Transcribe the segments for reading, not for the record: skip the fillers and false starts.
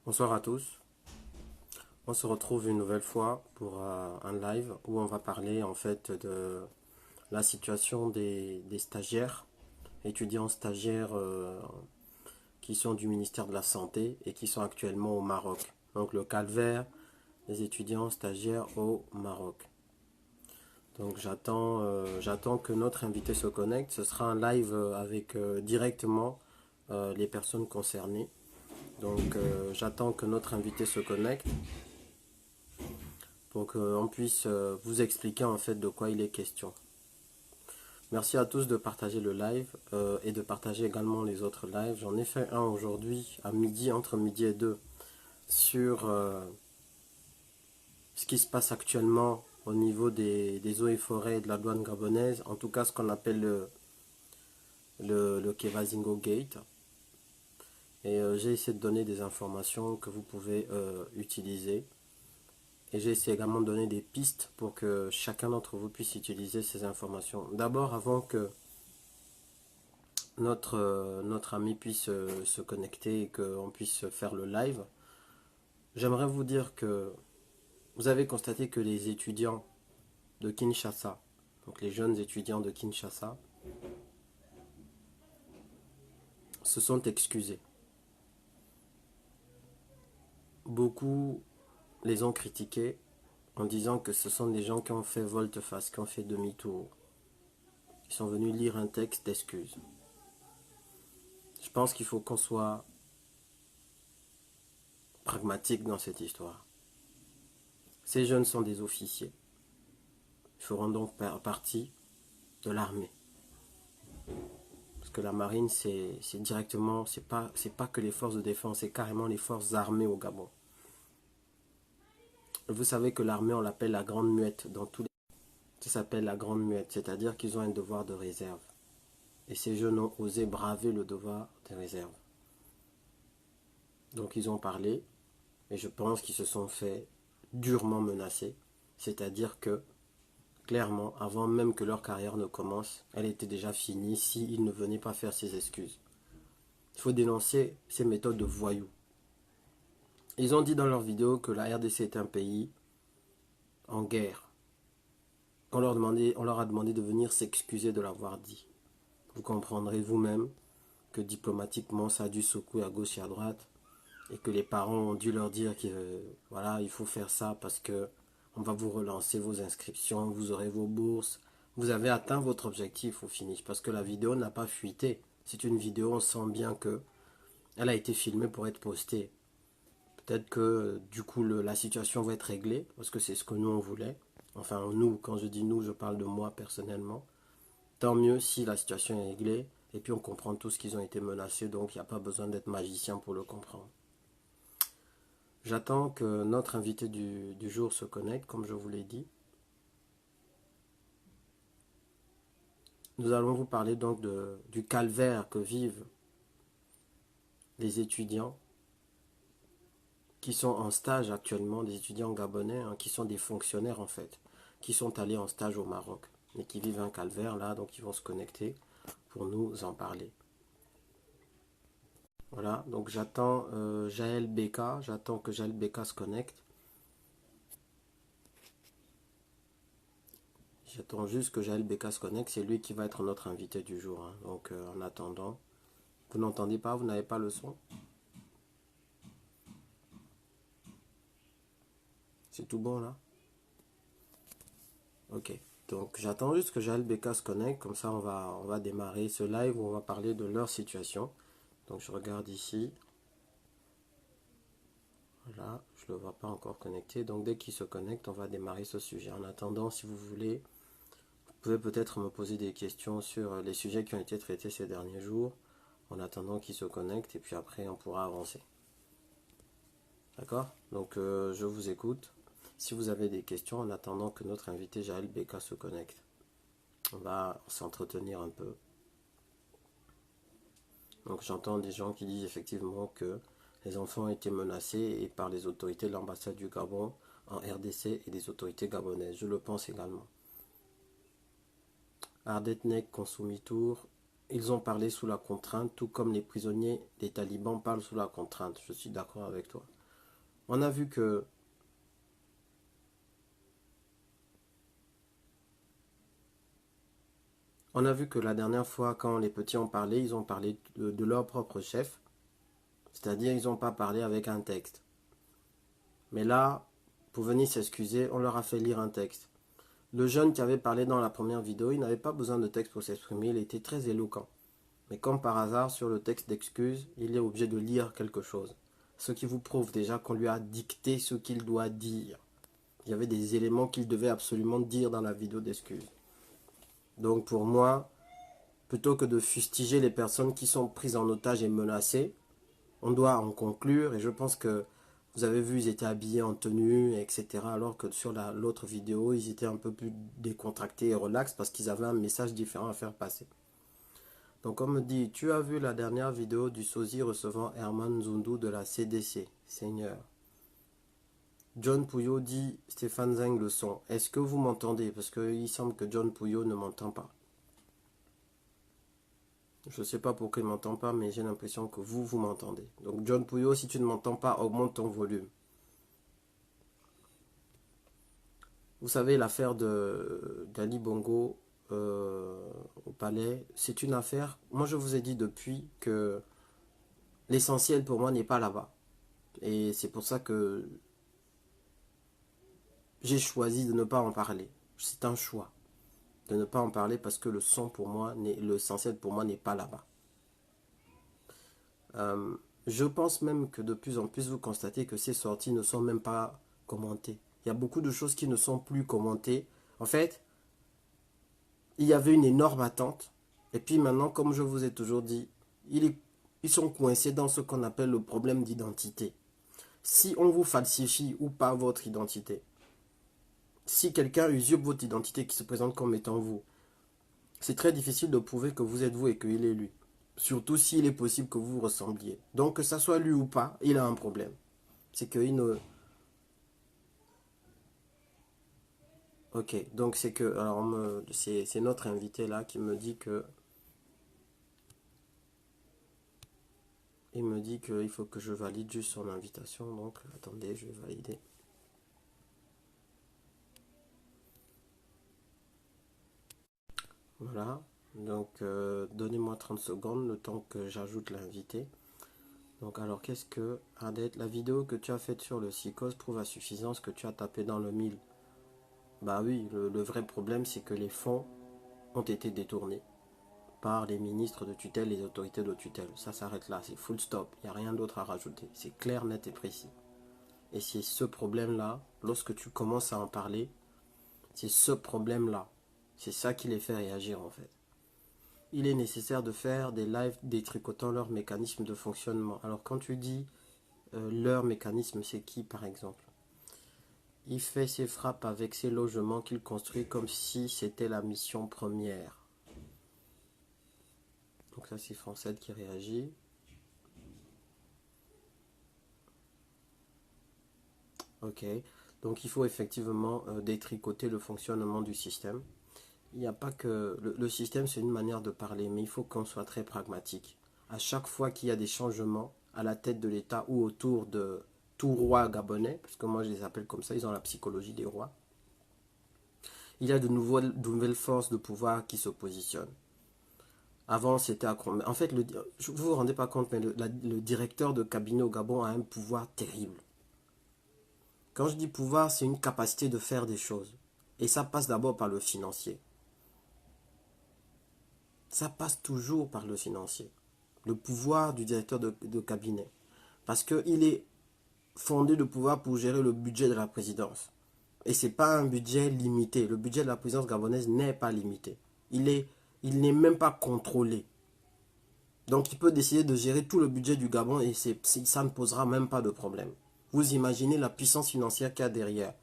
Bonsoir à tous. On se retrouve une nouvelle fois pour un live où on va parler en fait de la situation des stagiaires, étudiants stagiaires qui sont du ministère de la Santé et qui sont actuellement au Maroc. Donc le calvaire des étudiants stagiaires au Maroc. Donc j'attends que notre invité se connecte. Ce sera un live avec directement les personnes concernées. Donc j'attends que notre invité se connecte pour qu'on puisse vous expliquer en fait de quoi il est question. Merci à tous de partager le live et de partager également les autres lives. J'en ai fait un aujourd'hui à midi, entre midi et 2, sur ce qui se passe actuellement au niveau des eaux et forêts et de la douane gabonaise, en tout cas ce qu'on appelle le Kevazingo Gate. Et j'ai essayé de donner des informations que vous pouvez utiliser. Et j'ai essayé également de donner des pistes pour que chacun d'entre vous puisse utiliser ces informations. D'abord, avant que notre ami puisse se connecter et qu'on puisse faire le live, j'aimerais vous dire que vous avez constaté que les étudiants de Kinshasa, donc les jeunes étudiants de Kinshasa, se sont excusés. Beaucoup les ont critiqués en disant que ce sont des gens qui ont fait volte-face, qui ont fait demi-tour. Ils sont venus lire un texte d'excuses. Je pense qu'il faut qu'on soit pragmatique dans cette histoire. Ces jeunes sont des officiers. Ils feront donc partie de l'armée. Parce que la marine, c'est directement, c'est pas que les forces de défense, c'est carrément les forces armées au Gabon. Vous savez que l'armée, on l'appelle la grande muette dans tous les... Ça s'appelle la grande muette, c'est-à-dire qu'ils ont un devoir de réserve. Et ces jeunes ont osé braver le devoir de réserve. Donc ils ont parlé, et je pense qu'ils se sont fait durement menacer. C'est-à-dire que, clairement, avant même que leur carrière ne commence, elle était déjà finie s'ils ne venaient pas faire ces excuses. Il faut dénoncer ces méthodes de voyous. Ils ont dit dans leur vidéo que la RDC est un pays en guerre. On leur a demandé de venir s'excuser de l'avoir dit. Vous comprendrez vous-même que diplomatiquement ça a dû secouer à gauche et à droite et que les parents ont dû leur dire que voilà, il faut faire ça parce que on va vous relancer vos inscriptions, vous aurez vos bourses. Vous avez atteint votre objectif au finish parce que la vidéo n'a pas fuité. C'est une vidéo, on sent bien que elle a été filmée pour être postée. Peut-être que du coup la situation va être réglée parce que c'est ce que nous on voulait. Enfin nous, quand je dis nous, je parle de moi personnellement. Tant mieux si la situation est réglée et puis on comprend tous qu'ils ont été menacés, donc il n'y a pas besoin d'être magicien pour le comprendre. J'attends que notre invité du jour se connecte, comme je vous l'ai dit. Nous allons vous parler donc du calvaire que vivent les étudiants qui sont en stage actuellement, des étudiants gabonais, hein, qui sont des fonctionnaires en fait, qui sont allés en stage au Maroc et qui vivent un calvaire là, donc ils vont se connecter pour nous en parler. Voilà, donc j'attends Jaël Beka, j'attends que Jaël Beka se connecte. J'attends juste que Jaël Beka se connecte, c'est lui qui va être notre invité du jour. Hein. Donc en attendant, vous n'entendez pas, vous n'avez pas le son? C'est tout bon là? Ok, donc j'attends juste que Jaël Beka se connecte, comme ça on va démarrer ce live où on va parler de leur situation. Donc je regarde ici, voilà, je ne le vois pas encore connecté, donc dès qu'il se connecte, on va démarrer ce sujet. En attendant, si vous voulez, vous pouvez peut-être me poser des questions sur les sujets qui ont été traités ces derniers jours, en attendant qu'il se connecte, et puis après on pourra avancer. D'accord? Donc je vous écoute. Si vous avez des questions, en attendant que notre invité Jaël Beka se connecte, on va s'entretenir un peu. Donc j'entends des gens qui disent effectivement que les enfants ont été menacés et par les autorités de l'ambassade du Gabon en RDC et des autorités gabonaises. Je le pense également. Ardetnek Consumitour, ils ont parlé sous la contrainte, tout comme les prisonniers des talibans parlent sous la contrainte. Je suis d'accord avec toi. On a vu que la dernière fois, quand les petits ont parlé, ils ont parlé de leur propre chef. C'est-à-dire, ils n'ont pas parlé avec un texte. Mais là, pour venir s'excuser, on leur a fait lire un texte. Le jeune qui avait parlé dans la première vidéo, il n'avait pas besoin de texte pour s'exprimer, il était très éloquent. Mais comme par hasard, sur le texte d'excuse, il est obligé de lire quelque chose. Ce qui vous prouve déjà qu'on lui a dicté ce qu'il doit dire. Il y avait des éléments qu'il devait absolument dire dans la vidéo d'excuse. Donc pour moi, plutôt que de fustiger les personnes qui sont prises en otage et menacées, on doit en conclure. Et je pense que vous avez vu, ils étaient habillés en tenue, etc. Alors que sur l'autre vidéo, ils étaient un peu plus décontractés et relax parce qu'ils avaient un message différent à faire passer. Donc on me dit, tu as vu la dernière vidéo du sosie recevant Herman Zundu de la CDC, Seigneur. John Pouillot dit, Stéphane Zeng le son. Est-ce que vous m'entendez? Parce qu'il semble que John Pouillot ne m'entend pas. Je ne sais pas pourquoi il ne m'entend pas, mais j'ai l'impression que vous m'entendez. Donc John Pouillot, si tu ne m'entends pas, augmente ton volume. Vous savez, l'affaire d'Ali Bongo au palais, c'est une affaire, moi je vous ai dit depuis que l'essentiel pour moi n'est pas là-bas. Et c'est pour ça que j'ai choisi de ne pas en parler. C'est un choix de ne pas en parler parce que le son pour moi, l'essentiel pour moi n'est pas là-bas. Je pense même que de plus en plus vous constatez que ces sorties ne sont même pas commentées. Il y a beaucoup de choses qui ne sont plus commentées. En fait, il y avait une énorme attente. Et puis maintenant, comme je vous ai toujours dit, ils sont coincés dans ce qu'on appelle le problème d'identité. Si on vous falsifie ou pas votre identité, si quelqu'un usurpe votre identité qui se présente comme étant vous, c'est très difficile de prouver que vous êtes vous et qu'il est lui. Surtout s'il est possible que vous vous ressembliez. Donc que ça soit lui ou pas, il a un problème. C'est qu'il ne... Ok, donc c'est que... Alors c'est notre invité là qui me dit que... Il me dit qu'il faut que je valide juste son invitation. Donc attendez, je vais valider. Voilà. Donc donnez-moi 30 secondes le temps que j'ajoute l'invité. Donc alors qu'est-ce que Adette, la vidéo que tu as faite sur le psychose prouve à suffisance que tu as tapé dans le mille. Bah oui, le vrai problème c'est que les fonds ont été détournés par les ministres de tutelle, les autorités de tutelle. Ça s'arrête là, c'est full stop, il n'y a rien d'autre à rajouter. C'est clair, net et précis. Et c'est ce problème-là, lorsque tu commences à en parler, c'est ce problème-là. C'est ça qui les fait réagir en fait. Il est nécessaire de faire des lives détricotant leur mécanisme de fonctionnement. Alors quand tu dis leur mécanisme, c'est qui par exemple? Il fait ses frappes avec ses logements qu'il construit comme si c'était la mission première. Donc ça c'est Français qui réagit. Ok, donc il faut effectivement détricoter le fonctionnement du système. Il n'y a pas que... Le système c'est une manière de parler, mais il faut qu'on soit très pragmatique. À chaque fois qu'il y a des changements à la tête de l'État ou autour de tout roi gabonais, parce que moi je les appelle comme ça, ils ont la psychologie des rois, il y a de nouvelles forces de pouvoir qui se positionnent. Avant, c'était à... En fait, vous ne vous rendez pas compte, mais le directeur de cabinet au Gabon a un pouvoir terrible. Quand je dis pouvoir, c'est une capacité de faire des choses. Et ça passe d'abord par le financier. Ça passe toujours par le financier. Le pouvoir du directeur de cabinet. Parce qu'il est fondé de pouvoir pour gérer le budget de la présidence. Et ce n'est pas un budget limité. Le budget de la présidence gabonaise n'est pas limité. Il n'est même pas contrôlé. Donc il peut décider de gérer tout le budget du Gabon et ça ne posera même pas de problème. Vous imaginez la puissance financière qu'il y a derrière.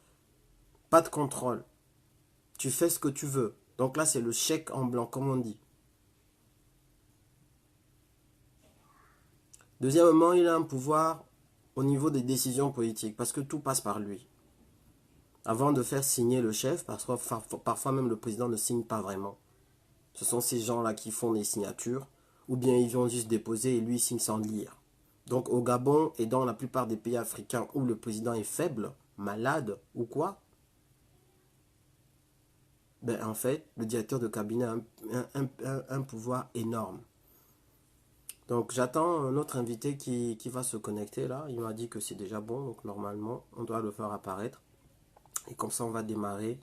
Pas de contrôle. Tu fais ce que tu veux. Donc là, c'est le chèque en blanc, comme on dit. Deuxièmement, il a un pouvoir au niveau des décisions politiques, parce que tout passe par lui. Avant de faire signer le chef, parce que parfois même le président ne signe pas vraiment. Ce sont ces gens-là qui font les signatures, ou bien ils vont juste déposer et lui il signe sans lire. Donc au Gabon et dans la plupart des pays africains où le président est faible, malade ou quoi, ben en fait, le directeur de cabinet a un pouvoir énorme. Donc j'attends un autre invité qui va se connecter là. Il m'a dit que c'est déjà bon, donc normalement on doit le faire apparaître. Et comme ça on va démarrer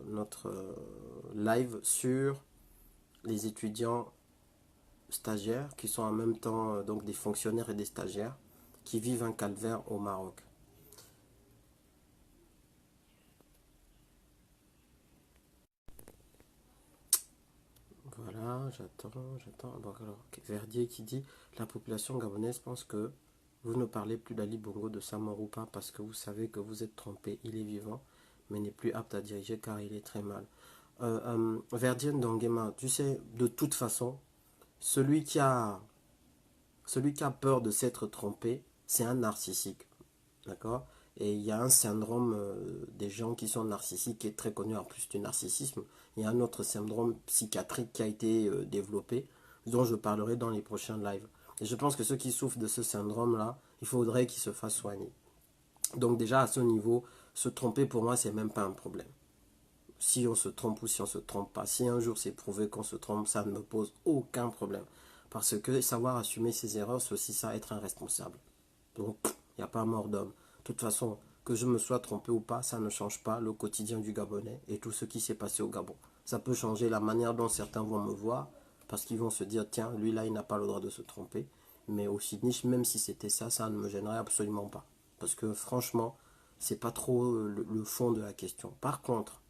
notre live sur les étudiants stagiaires qui sont en même temps donc des fonctionnaires et des stagiaires qui vivent un calvaire au Maroc. Voilà, j'attends. Bon, alors, Verdier qui dit la population gabonaise pense que vous ne parlez plus d'Ali Bongo de sa mort ou pas parce que vous savez que vous êtes trompé. Il est vivant, mais n'est plus apte à diriger car il est très mal. Verdier Ndongema, tu sais, de toute façon, celui qui a, celui qui a peur de s'être trompé, c'est un narcissique. D'accord. Et il y a un syndrome des gens qui sont narcissiques qui est très connu en plus du narcissisme. Il y a un autre syndrome psychiatrique qui a été développé, dont je parlerai dans les prochains lives. Et je pense que ceux qui souffrent de ce syndrome-là, il faudrait qu'ils se fassent soigner. Donc déjà à ce niveau, se tromper pour moi, c'est même pas un problème. Si on se trompe ou si on se trompe pas, si un jour c'est prouvé qu'on se trompe, ça ne me pose aucun problème. Parce que savoir assumer ses erreurs, c'est aussi ça, être un responsable. Donc, il n'y a pas mort d'homme. De toute façon, que je me sois trompé ou pas, ça ne change pas le quotidien du Gabonais et tout ce qui s'est passé au Gabon. Ça peut changer la manière dont certains vont me voir, parce qu'ils vont se dire, tiens, lui là, il n'a pas le droit de se tromper. Mais au finish, même si c'était ça, ça ne me gênerait absolument pas. Parce que franchement, c'est pas trop le fond de la question. Par contre,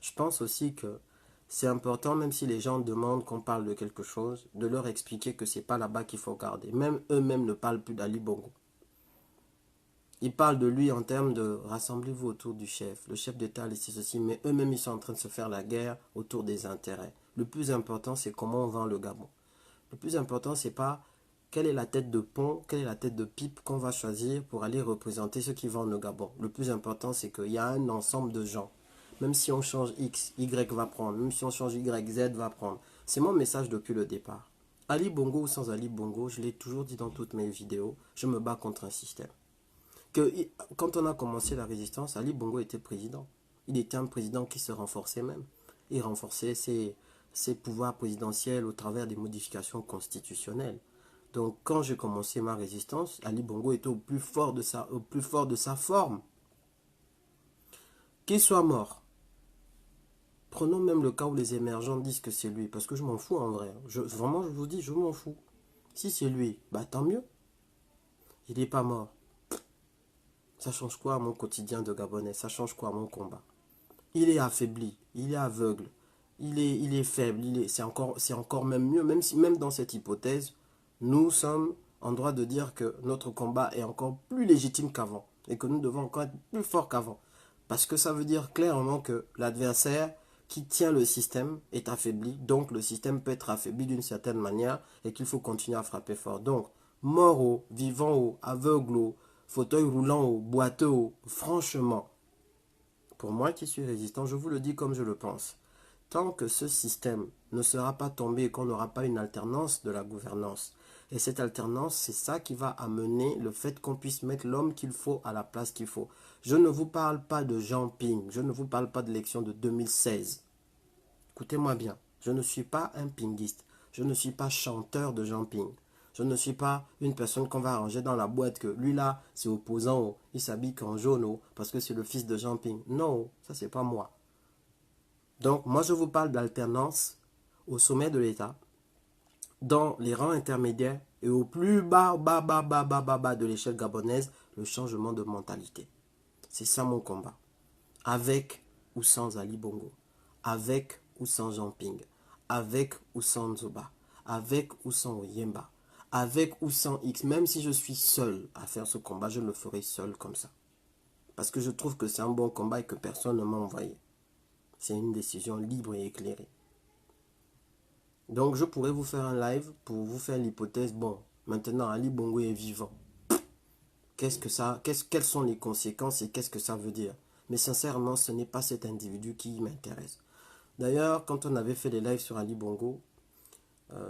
je pense aussi que c'est important, même si les gens demandent qu'on parle de quelque chose, de leur expliquer que c'est pas là-bas qu'il faut regarder. Même eux-mêmes ne parlent plus d'Ali Bongo. Ils parlent de lui en termes de rassemblez-vous autour du chef. Le chef d'État a laissé ceci, mais eux-mêmes ils sont en train de se faire la guerre autour des intérêts. Le plus important, c'est comment on vend le Gabon. Le plus important, c'est pas quelle est la tête de pont, quelle est la tête de pipe qu'on va choisir pour aller représenter ceux qui vendent le Gabon. Le plus important, c'est qu'il y a un ensemble de gens. Même si on change X, Y va prendre. Même si on change Y, Z va prendre. C'est mon message depuis le départ. Ali Bongo ou sans Ali Bongo, je l'ai toujours dit dans toutes mes vidéos, je me bats contre un système. Que quand on a commencé la résistance, Ali Bongo était président. Il était un président qui se renforçait même. Il renforçait ses pouvoirs présidentiels au travers des modifications constitutionnelles. Donc quand j'ai commencé ma résistance, Ali Bongo était au plus fort de sa forme. Qu'il soit mort. Prenons même le cas où les émergents disent que c'est lui, parce que je m'en fous en vrai. Vraiment, je vous dis, je m'en fous. Si c'est lui, bah tant mieux. Il n'est pas mort. Ça change quoi à mon quotidien de Gabonais? Ça change quoi à mon combat? Il est affaibli, il est aveugle, il est faible, c'est encore même mieux, même si même dans cette hypothèse, nous sommes en droit de dire que notre combat est encore plus légitime qu'avant et que nous devons encore être plus forts qu'avant. Parce que ça veut dire clairement que l'adversaire qui tient le système est affaibli, donc le système peut être affaibli d'une certaine manière et qu'il faut continuer à frapper fort. Donc, mort au, vivant au, aveugle au, fauteuil roulant au, boiteux au, franchement, pour moi qui suis résistant, je vous le dis comme je le pense. Tant que ce système ne sera pas tombé et qu'on n'aura pas une alternance de la gouvernance, et cette alternance, c'est ça qui va amener le fait qu'on puisse mettre l'homme qu'il faut à la place qu'il faut. Je ne vous parle pas de Jean Ping, je ne vous parle pas de l'élection de 2016. Écoutez-moi bien, je ne suis pas un pinguiste, je ne suis pas chanteur de Jean Ping. Je ne suis pas une personne qu'on va arranger dans la boîte que lui là, c'est opposant, oh, il s'habille en jaune oh, parce que c'est le fils de Jean Ping. Non, ça c'est pas moi. Donc moi je vous parle d'alternance au sommet de l'État, dans les rangs intermédiaires et au plus bas de l'échelle gabonaise, le changement de mentalité. C'est ça mon combat. Avec ou sans Ali Bongo, avec ou sans Jean Ping, avec ou sans Zoba, avec ou sans Oyemba, avec ou sans X, même si je suis seul à faire ce combat, je le ferai seul comme ça. Parce que je trouve que c'est un bon combat et que personne ne m'a envoyé. C'est une décision libre et éclairée. Donc je pourrais vous faire un live pour vous faire l'hypothèse, bon, maintenant Ali Bongo est vivant. Quelles sont les conséquences et qu'est-ce que ça veut dire? Mais sincèrement, ce n'est pas cet individu qui m'intéresse. D'ailleurs, quand on avait fait des lives sur Ali Bongo,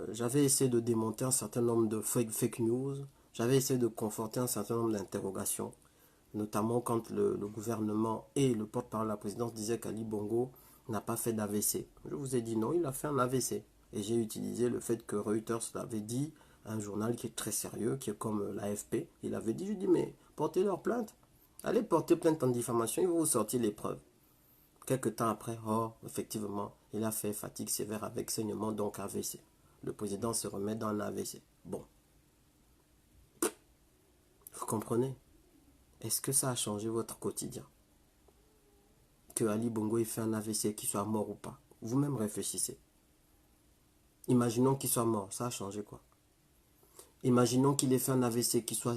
J'avais essayé de démonter un certain nombre de fake news. J'avais essayé de conforter un certain nombre d'interrogations. Notamment quand le gouvernement et le porte-parole de la présidence disaient qu'Ali Bongo n'a pas fait d'AVC. Je vous ai dit non, il a fait un AVC. Et j'ai utilisé le fait que Reuters l'avait dit, un journal qui est très sérieux, qui est comme l'AFP. Il avait dit, je dis, mais portez leur plainte. Allez porter plainte en diffamation, ils vont vous sortir les preuves. Quelques temps après, oh, effectivement, il a fait fatigue sévère avec saignement, donc AVC. Le président se remet dans l'AVC. Bon, vous comprenez? Est-ce que ça a changé votre quotidien? Que Ali Bongo ait fait un AVC, qu'il soit mort ou pas? Vous-même réfléchissez. Imaginons qu'il soit mort, ça a changé quoi? Imaginons qu'il ait fait un AVC, qu'il soit,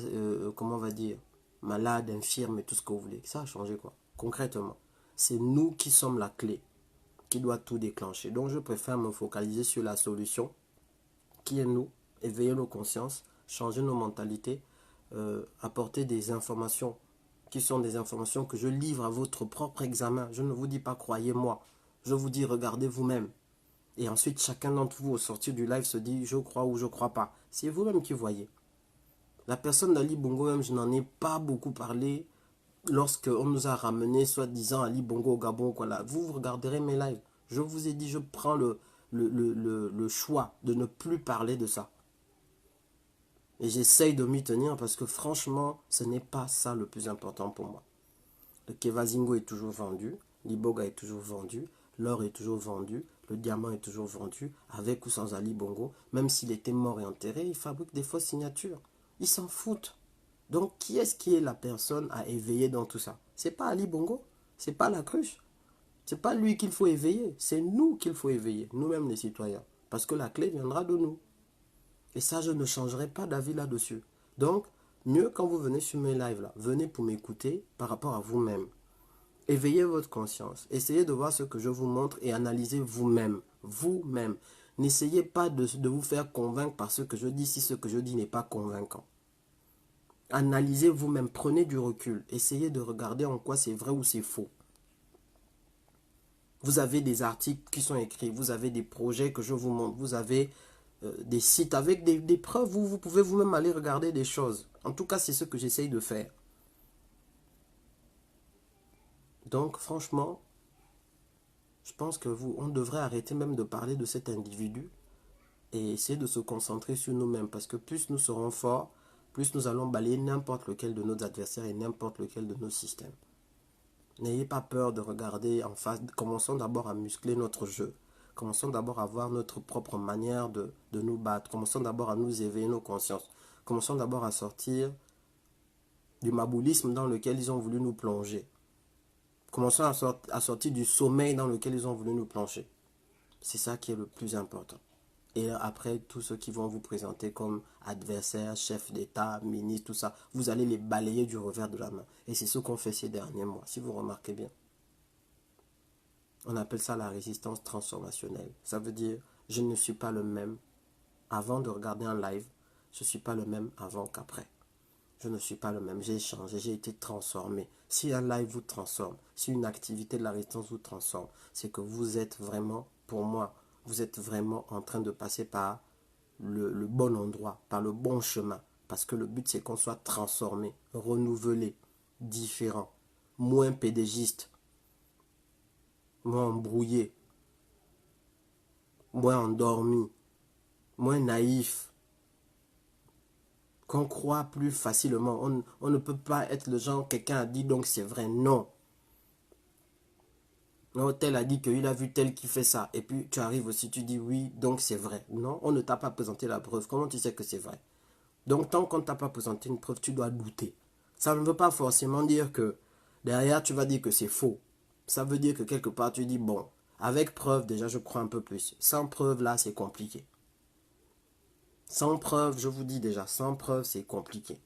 comment on va dire, malade, infirme et tout ce que vous voulez. Ça a changé quoi? Concrètement, c'est nous qui sommes la clé, qui doit tout déclencher. Donc je préfère me focaliser sur la solution, qui est nous, éveiller nos consciences, changer nos mentalités, apporter des informations qui sont des informations que je livre à votre propre examen. Je ne vous dis pas croyez-moi, je vous dis regardez vous-même. Et ensuite chacun d'entre vous au sortir du live se dit je crois ou je crois pas. C'est vous-même qui voyez. La personne d'Ali Bongo même, je n'en ai pas beaucoup parlé lorsque on nous a ramené soi-disant Ali Bongo au Gabon. Voilà. Vous regarderez mes lives. Je vous ai dit, je prends le choix de ne plus parler de ça. Et j'essaye de m'y tenir parce que franchement, ce n'est pas ça le plus important pour moi. Le Kevazingo est toujours vendu, l'Iboga est toujours vendu, l'or est toujours vendu, le diamant est toujours vendu, avec ou sans Ali Bongo. Même s'il était mort et enterré, il fabrique des fausses signatures. Ils s'en foutent. Donc, qui est la personne à éveiller dans tout ça? C'est pas Ali Bongo, c'est pas la cruche. C'est pas lui qu'il faut éveiller, c'est nous qu'il faut éveiller, nous-mêmes les citoyens. Parce que la clé viendra de nous. Et ça, je ne changerai pas d'avis là-dessus. Donc, mieux quand vous venez sur mes lives là, venez pour m'écouter par rapport à vous-même. Éveillez votre conscience. Essayez de voir ce que je vous montre et analysez vous-même. Vous-même. N'essayez pas de vous faire convaincre par ce que je dis si ce que je dis n'est pas convaincant. Analysez vous-même. Prenez du recul. Essayez de regarder en quoi c'est vrai ou c'est faux. Vous avez des articles qui sont écrits. Vous avez des projets que je vous montre. Vous avez des sites avec des preuves où vous pouvez vous-même aller regarder des choses. En tout cas, c'est ce que j'essaye de faire. Donc, franchement, je pense que on devrait arrêter même de parler de cet individu et essayer de se concentrer sur nous-mêmes. Parce que plus nous serons forts, plus nous allons balayer n'importe lequel de nos adversaires et n'importe lequel de nos systèmes. N'ayez pas peur de regarder en face. Commençons d'abord à muscler notre jeu. Commençons d'abord à voir notre propre manière de nous battre. Commençons d'abord à nous éveiller nos consciences. Commençons d'abord à sortir du maboulisme dans lequel ils ont voulu nous plonger. Commençons à sortir du sommeil dans lequel ils ont voulu nous plonger. C'est ça qui est le plus important. Et après, tous ceux qui vont vous présenter comme adversaires, chefs d'État, ministres, tout ça, vous allez les balayer du revers de la main. Et c'est ce qu'on fait ces derniers mois, si vous remarquez bien. On appelle ça la résistance transformationnelle. Ça veut dire, je ne suis pas le même avant de regarder un live. Je ne suis pas le même avant qu'après. Je ne suis pas le même. J'ai changé, j'ai été transformé. Si un live vous transforme, si une activité de la résistance vous transforme, c'est que vous êtes vraiment, pour moi, vous êtes vraiment en train de passer par le bon endroit, par le bon chemin. Parce que le but, c'est qu'on soit transformé, renouvelé, différent, moins pédégiste, moins embrouillé, moins endormi, moins naïf, qu'on croit plus facilement. On ne peut pas être le genre, quelqu'un a dit donc c'est vrai. Non. Non, tel a dit qu'il a vu tel qui fait ça. Et puis tu arrives aussi, tu dis oui, donc c'est vrai. Non, on ne t'a pas présenté la preuve. Comment tu sais que c'est vrai? Donc tant qu'on ne t'a pas présenté une preuve, tu dois douter. Ça ne veut pas forcément dire que derrière tu vas dire que c'est faux. Ça veut dire que quelque part tu dis bon, avec preuve déjà je crois un peu plus. Sans preuve là c'est compliqué. Sans preuve, je vous dis déjà, sans preuve c'est compliqué.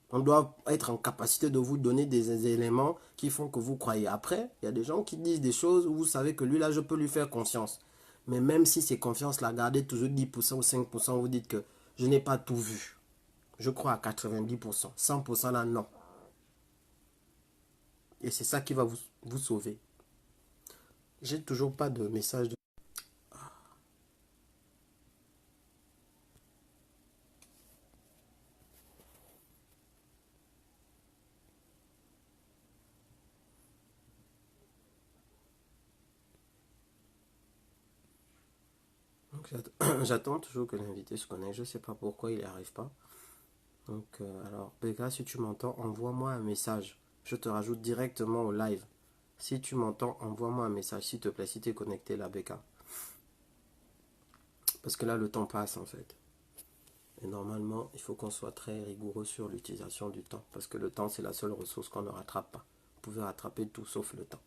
On doit être en capacité de vous donner des éléments qui font que vous croyez. Après, il y a des gens qui disent des choses où vous savez que lui là je peux lui faire confiance. Mais même si c'est confiance là, gardez toujours 10% ou 5%, vous dites que je n'ai pas tout vu. Je crois à 90%. 100% là, non. Et c'est ça qui va vous sauver. J'ai toujours pas de message. J'attends toujours que l'invité se connecte. Je sais pas pourquoi il n'y arrive pas. Donc, alors, Becca, si tu m'entends, envoie-moi un message. Je te rajoute directement au live. Si tu m'entends, envoie-moi un message, s'il te plaît, si tu es connecté là, Becca. Parce que là, le temps passe, en fait. Et normalement, il faut qu'on soit très rigoureux sur l'utilisation du temps. Parce que le temps, c'est la seule ressource qu'on ne rattrape pas. Vous pouvez rattraper tout sauf le temps.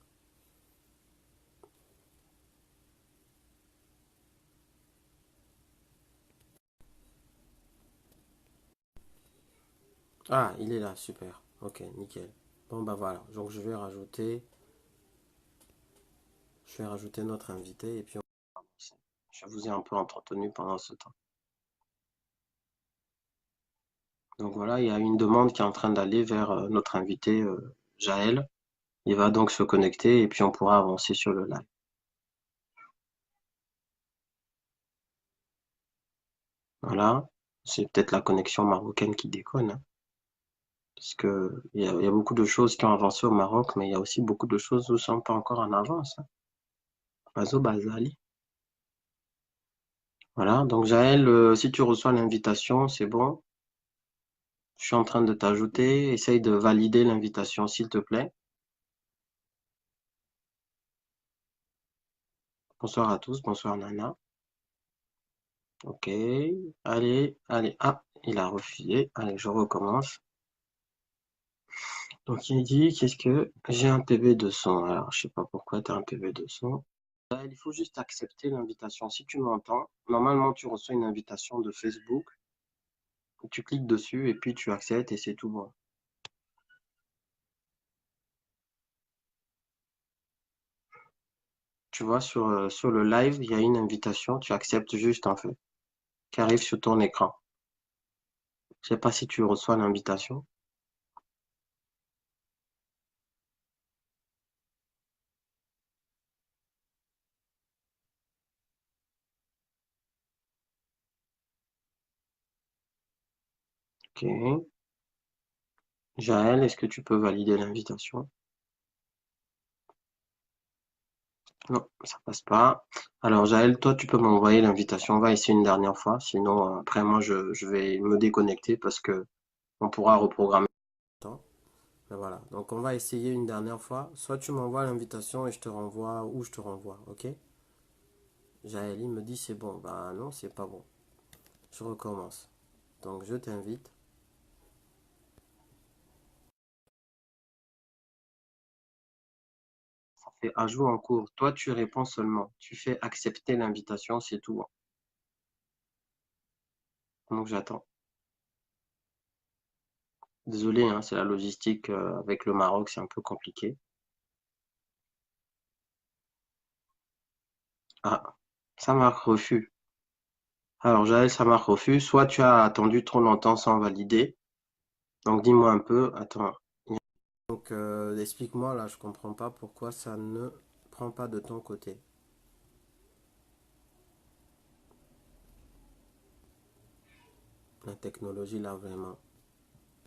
Ah, il est là, super. Ok, nickel. Bon, bah voilà. Donc, je vais rajouter notre invité et puis on va avancer. Je vous ai un peu entretenu pendant ce temps. Donc voilà, il y a une demande qui est en train d'aller vers notre invité Jaël. Il va donc se connecter et puis on pourra avancer sur le live. Voilà, c'est peut-être la connexion marocaine qui déconne, hein, parce que il y a beaucoup de choses qui ont avancé au Maroc, mais il y a aussi beaucoup de choses où ne sont pas encore en avance, hein. Bazo Bazali. Voilà, donc Jaël, si tu reçois l'invitation, c'est bon. Je suis en train de t'ajouter. Essaye de valider l'invitation, s'il te plaît. Bonsoir à tous, bonsoir Nana. Ok, allez, allez. Ah, il a refusé. Allez, je recommence. Donc il dit, qu'est-ce que j'ai un PV de son. Alors, je sais pas pourquoi tu as un PV de son. Il faut juste accepter l'invitation. Si tu m'entends, normalement tu reçois une invitation de Facebook. Tu cliques dessus et puis tu acceptes et c'est tout bon. Tu vois, sur le live, il y a une invitation. Tu acceptes juste en fait, qui arrive sur ton écran. Je sais pas si tu reçois l'invitation. Ok. Jaël, est-ce que tu peux valider l'invitation? Non, ça passe pas. Alors Jaël, toi, tu peux m'envoyer l'invitation. On va essayer une dernière fois. Sinon, après, moi, je vais me déconnecter parce que on pourra reprogrammer. Ben voilà. Donc, on va essayer une dernière fois. Soit tu m'envoies l'invitation et je te renvoie ou je te renvoie. Ok? Jaël, il me dit c'est bon. Bah non, c'est pas bon. Je recommence. Donc, je t'invite. Ça fait ajout en cours. Toi, tu réponds seulement. Tu fais accepter l'invitation, c'est tout, hein. Donc, j'attends. Désolé, hein, c'est la logistique avec le Maroc, c'est un peu compliqué. Ah, ça marque refus. Alors, Jaël, ça marque refus. Soit tu as attendu trop longtemps sans valider. Donc, dis-moi un peu. Attends. Donc, explique-moi là, je comprends pas pourquoi ça ne prend pas de ton côté. La technologie là, vraiment.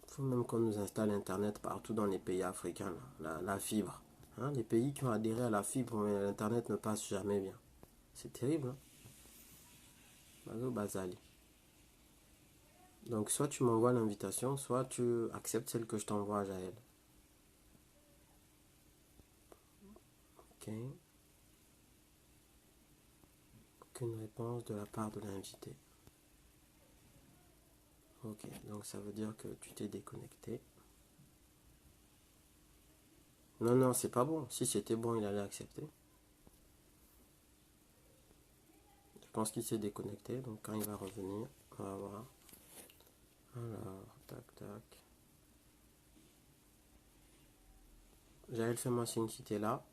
Il faut même qu'on nous installe Internet partout dans les pays africains, là. La fibre. Hein, les pays qui ont adhéré à la fibre, mais l'Internet ne passe jamais bien. C'est terrible, hein. Bazo Bazali. Donc, soit tu m'envoies l'invitation, soit tu acceptes celle que je t'envoie, Jaël. Ok. Aucune réponse de la part de l'invité. Ok, donc ça veut dire que tu t'es déconnecté. Non, non, c'est pas bon. Si c'était bon, il allait accepter. Je pense qu'il s'est déconnecté, donc quand il va revenir, on va voir. Alors, tac, tac. Jaël, fais-moi signe si t'es là.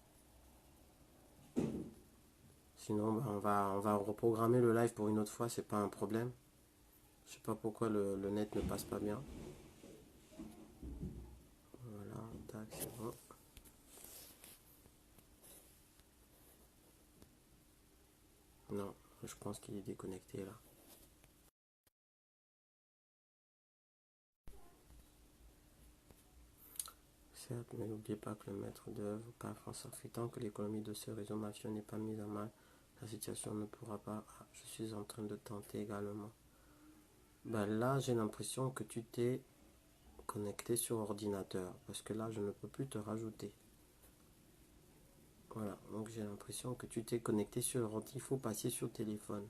Sinon, bah, on va reprogrammer le live pour une autre fois, c'est pas un problème. Je sais pas pourquoi le net ne passe pas bien. Voilà, tac, c'est bon. Non, je pense qu'il est déconnecté là. Certes, mais n'oubliez pas que le maître d'œuvre, pas France Afrique, tant que l'économie de ce réseau mafieux n'est pas mise en mal, La situation ne pourra pas. Ah, je suis en train de tenter également. Ben là, j'ai l'impression que tu t'es connecté sur ordinateur. Parce que là, je ne peux plus te rajouter. Voilà, donc j'ai l'impression que tu t'es connecté sur ordi. Il faut passer sur téléphone.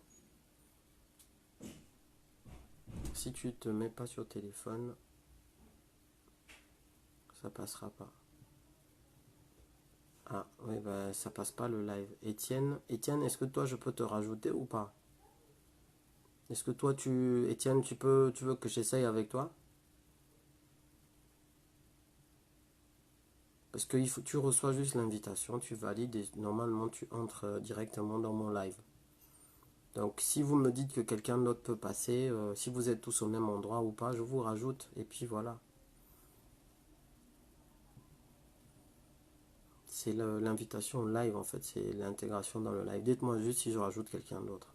Si tu te mets pas sur téléphone, ça passera pas. Ah, oui, bah, ça passe pas le live. Étienne, est-ce que toi, je peux te rajouter ou pas? Est-ce que toi, Étienne, tu veux que j'essaye avec toi? Parce que tu reçois juste l'invitation, tu valides et normalement, tu entres directement dans mon live. Donc, si vous me dites que quelqu'un d'autre peut passer, si vous êtes tous au même endroit ou pas, je vous rajoute et puis voilà. C'est l'invitation live en fait, c'est l'intégration dans le live. Dites-moi juste si je rajoute quelqu'un d'autre.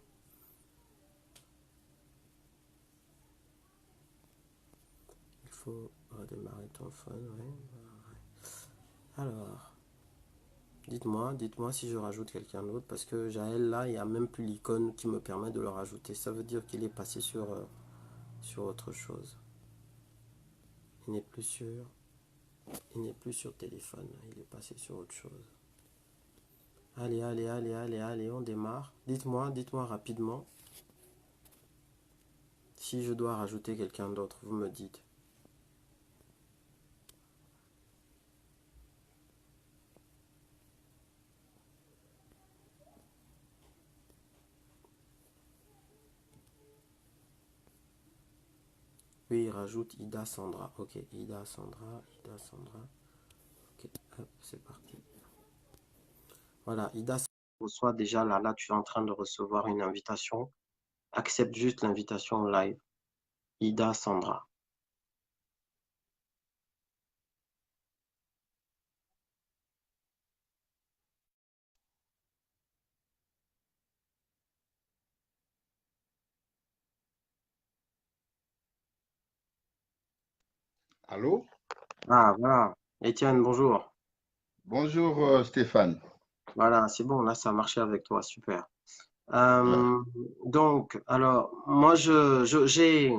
Il faut redémarrer ton phone, ouais. Alors, dites-moi si je rajoute quelqu'un d'autre parce que Jaël là, il n'y a même plus l'icône qui me permet de le rajouter. Ça veut dire qu'il est passé sur autre chose. Il n'est plus sur, il n'est plus sur téléphone, il est passé sur autre chose. Allez, on démarre. Dites-moi rapidement si je dois rajouter quelqu'un d'autre, vous me dites. Oui, il rajoute Ida Sandra. Ok, Ida Sandra. Ok, hop, c'est parti. Voilà, Ida reçoit déjà là, tu es en train de recevoir une invitation. Accepte juste l'invitation live. Ida Sandra. Allô? Ah, voilà. Étienne, bonjour. Bonjour Stéphane. Voilà, c'est bon, là, ça a marché avec toi, super. Ouais. Donc, alors, moi, j'ai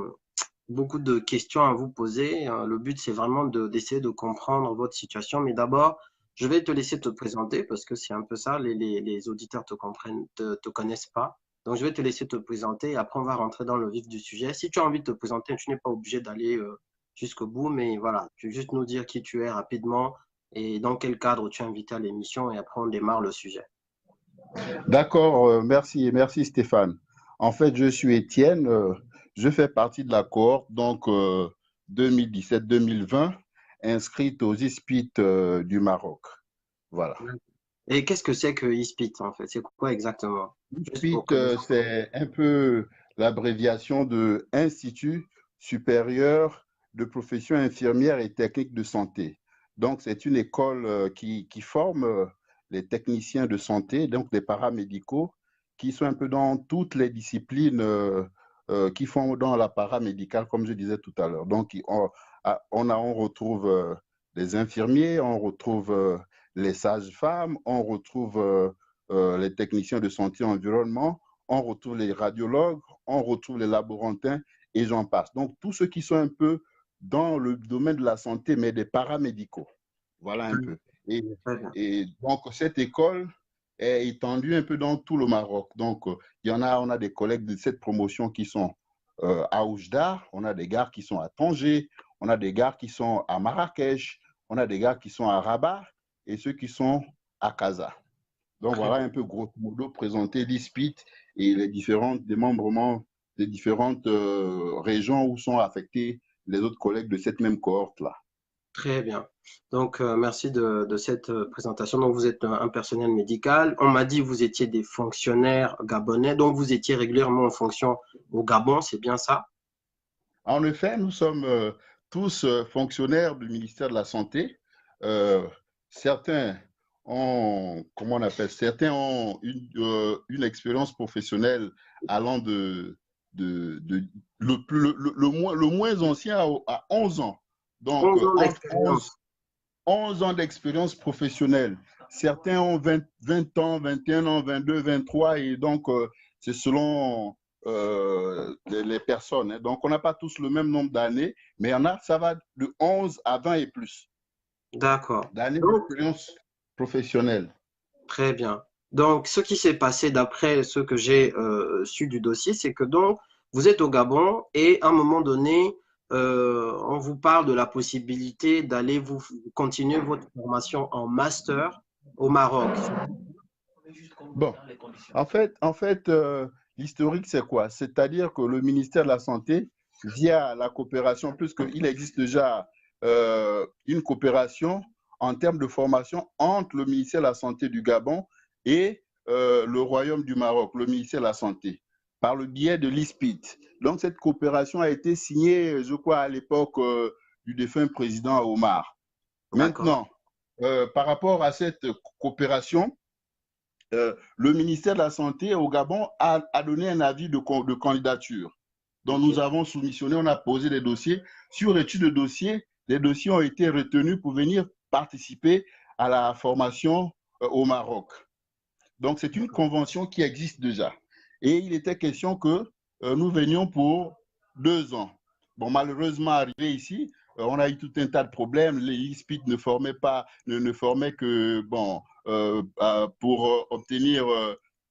beaucoup de questions à vous poser. Le but, c'est vraiment d'essayer de comprendre votre situation. Mais d'abord, je vais te laisser te présenter parce que c'est un peu ça, les auditeurs te comprennent, te connaissent pas. Donc, je vais te laisser te présenter et après, on va rentrer dans le vif du sujet. Si tu as envie de te présenter, tu n'es pas obligé d'aller jusqu'au bout, mais voilà, tu veux juste nous dire qui tu es rapidement et dans quel cadre tu es invité à l'émission et après, on démarre le sujet. D'accord, merci Stéphane. En fait, je suis Étienne, je fais partie de la cohorte donc 2017-2020 inscrite aux ISPIT du Maroc. Voilà. Et qu'est-ce que c'est que ISPIT en fait? C'est quoi exactement? Juste pour ISPIT, connaître. c'est un peu l'abréviation de Institut supérieur de profession infirmière et technique de santé. Donc, c'est une école qui forme les techniciens de santé, donc des paramédicaux, qui sont un peu dans toutes les disciplines qui font dans la paramédicale, comme je disais tout à l'heure. Donc, on retrouve les infirmiers, on retrouve les sages-femmes, on retrouve les techniciens de santé environnement, on retrouve les radiologues, on retrouve les laborantins et j'en passe. Donc, tous ceux qui sont un peu dans le domaine de la santé, mais des paramédicaux. Voilà un peu. Et, Très bien. et donc, cette école est étendue un peu dans tout le Maroc. Donc, il y en a, on a des collègues de cette promotion qui sont à Oujda, on a des gars qui sont à Tanger, on a des gars qui sont à Marrakech, on a des gars qui sont à Rabat et ceux qui sont à Casa. Donc Très voilà bien. un peu grosso modo présenter l'ISPIT et les différentes démembrements des différentes régions où sont affectés les autres collègues de cette même cohorte-là. Très bien. Donc, merci de cette présentation. Donc, vous êtes un personnel médical. On m'a dit que vous étiez des fonctionnaires gabonais, donc vous étiez régulièrement en fonction au Gabon, c'est bien ça? En effet, nous sommes tous fonctionnaires du ministère de la Santé. Euh, certains ont, comment on appelle, certains ont une expérience professionnelle allant le moins ancien à 11 ans. Donc, 11 ans entre 11 d'expérience. 11 ans d'expérience professionnelle. certains ont 20 ans, 21 ans, 22, 23, et donc c'est selon les personnes. Hein. Donc on n'a pas tous le même nombre d'années, mais il y en a, ça va de 11 à 20 et plus D'accord. d'années Donc, d'expérience professionnelle. très bien. Donc, ce qui s'est passé d'après ce que j'ai su du dossier, c'est que donc, vous êtes au Gabon et à un moment donné, on vous parle de la possibilité d'aller vous continuer votre formation en master au Maroc. Bon, l'historique, c'est quoi? C'est-à-dire que le ministère de la Santé, via la coopération, puisqu'il existe déjà une coopération en termes de formation entre le ministère de la Santé du Gabon et le Royaume du Maroc, le ministère de la Santé, par le biais de l'ISPIT. Donc, cette coopération a été signée, je crois, à l'époque du défunt président Omar. D'accord. Maintenant, par rapport à cette coopération, le ministère de la Santé au Gabon a donné un avis de candidature. Donc, Ok. nous avons soumissionné, on a posé des dossiers. Sur étude de dossiers, les dossiers ont été retenus pour venir participer à la formation au Maroc. Donc, c'est une convention qui existe déjà. Et il était question que nous venions pour 2 ans. Bon, malheureusement, arrivé ici, on a eu tout un tas de problèmes. Les ISPIT ne formaient pas, ne formaient que, bon, pour obtenir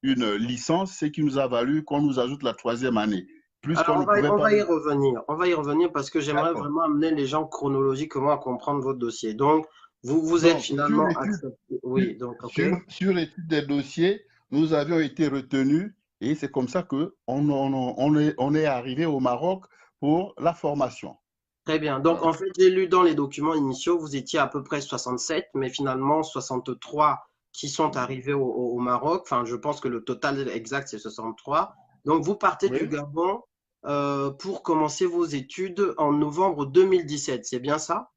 une licence, ce qui nous a valu qu'on nous ajoute la 3e année. Plus qu'on Alors, ne pouvait on pas va y nous... revenir. On va y revenir parce que j'aimerais D'accord. vraiment amener les gens chronologiquement à comprendre votre dossier. Donc, vous êtes Donc, sur finalement l'étude accepté. Oui, donc, OK. sur l'étude des dossiers, nous avions été retenus et c'est comme ça on est arrivé au Maroc pour la formation. Très bien. Donc, en fait, j'ai lu dans les documents initiaux, vous étiez à peu près 67, mais finalement 63 qui sont arrivés au Maroc. Enfin, je pense que le total exact, c'est 63. Donc, vous partez du Oui, Gabon pour commencer vos études en novembre 2017. C'est bien ça?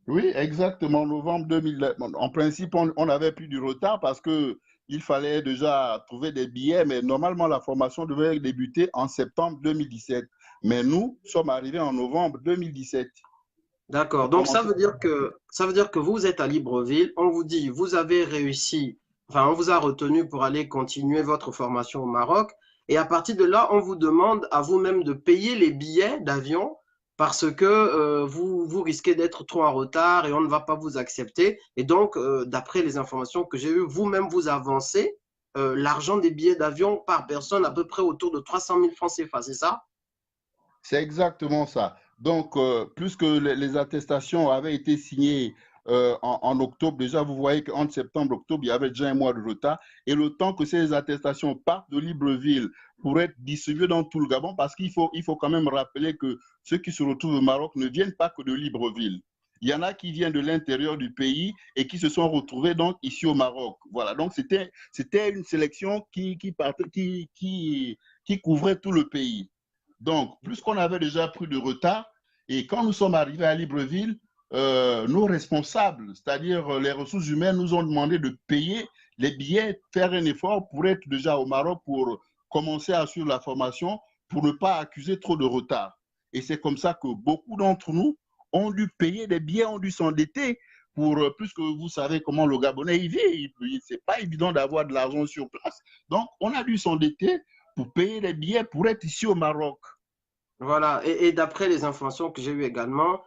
oui, exactement, novembre 2000. En principe, on avait pris du retard parce que il fallait déjà trouver des billets, mais normalement, la formation devait débuter en septembre 2017. Mais nous sommes arrivés en novembre 2017 D'accord. pour Donc, commencer la formation. ça veut dire que vous êtes à Libreville. On vous dit, vous avez réussi, enfin, on vous a retenu pour aller continuer votre formation au Maroc. Et à partir de là, on vous demande à vous-même de payer les billets d'avion parce que vous risquez d'être trop en retard et on ne va pas vous accepter. Et donc, d'après les informations que j'ai eues, vous-même vous avancez l'argent des billets d'avion par personne à peu près autour de 300 000 francs CFA, c'est ça? C'est exactement ça. Donc, puisque les attestations avaient été signées en octobre, déjà, vous voyez qu'entre septembre et octobre, il y avait déjà un mois de retard. Et le temps que ces attestations partent de Libreville pour être distribuées dans tout le Gabon, parce il faut quand même rappeler que ceux qui se retrouvent au Maroc ne viennent pas que de Libreville. Il y en a qui viennent de l'intérieur du pays et qui se sont retrouvés donc ici au Maroc. Voilà, donc c'était une sélection qui couvrait tout le pays. Donc, puisqu'on avait déjà pris de retard, et quand nous sommes arrivés à Libreville, nos responsables, c'est-à-dire les ressources humaines, nous ont demandé de payer les billets, faire un effort pour être déjà au Maroc, pour commencer à suivre la formation, pour ne pas accuser trop de retard. Et c'est comme ça que beaucoup d'entre nous ont dû payer des billets, ont dû s'endetter, puisque vous savez comment le Gabonais y vit. C'est pas évident d'avoir de l'argent sur place. Donc, on a dû s'endetter pour payer les billets pour être ici au Maroc. Voilà, et d'après les informations que j'ai eues également,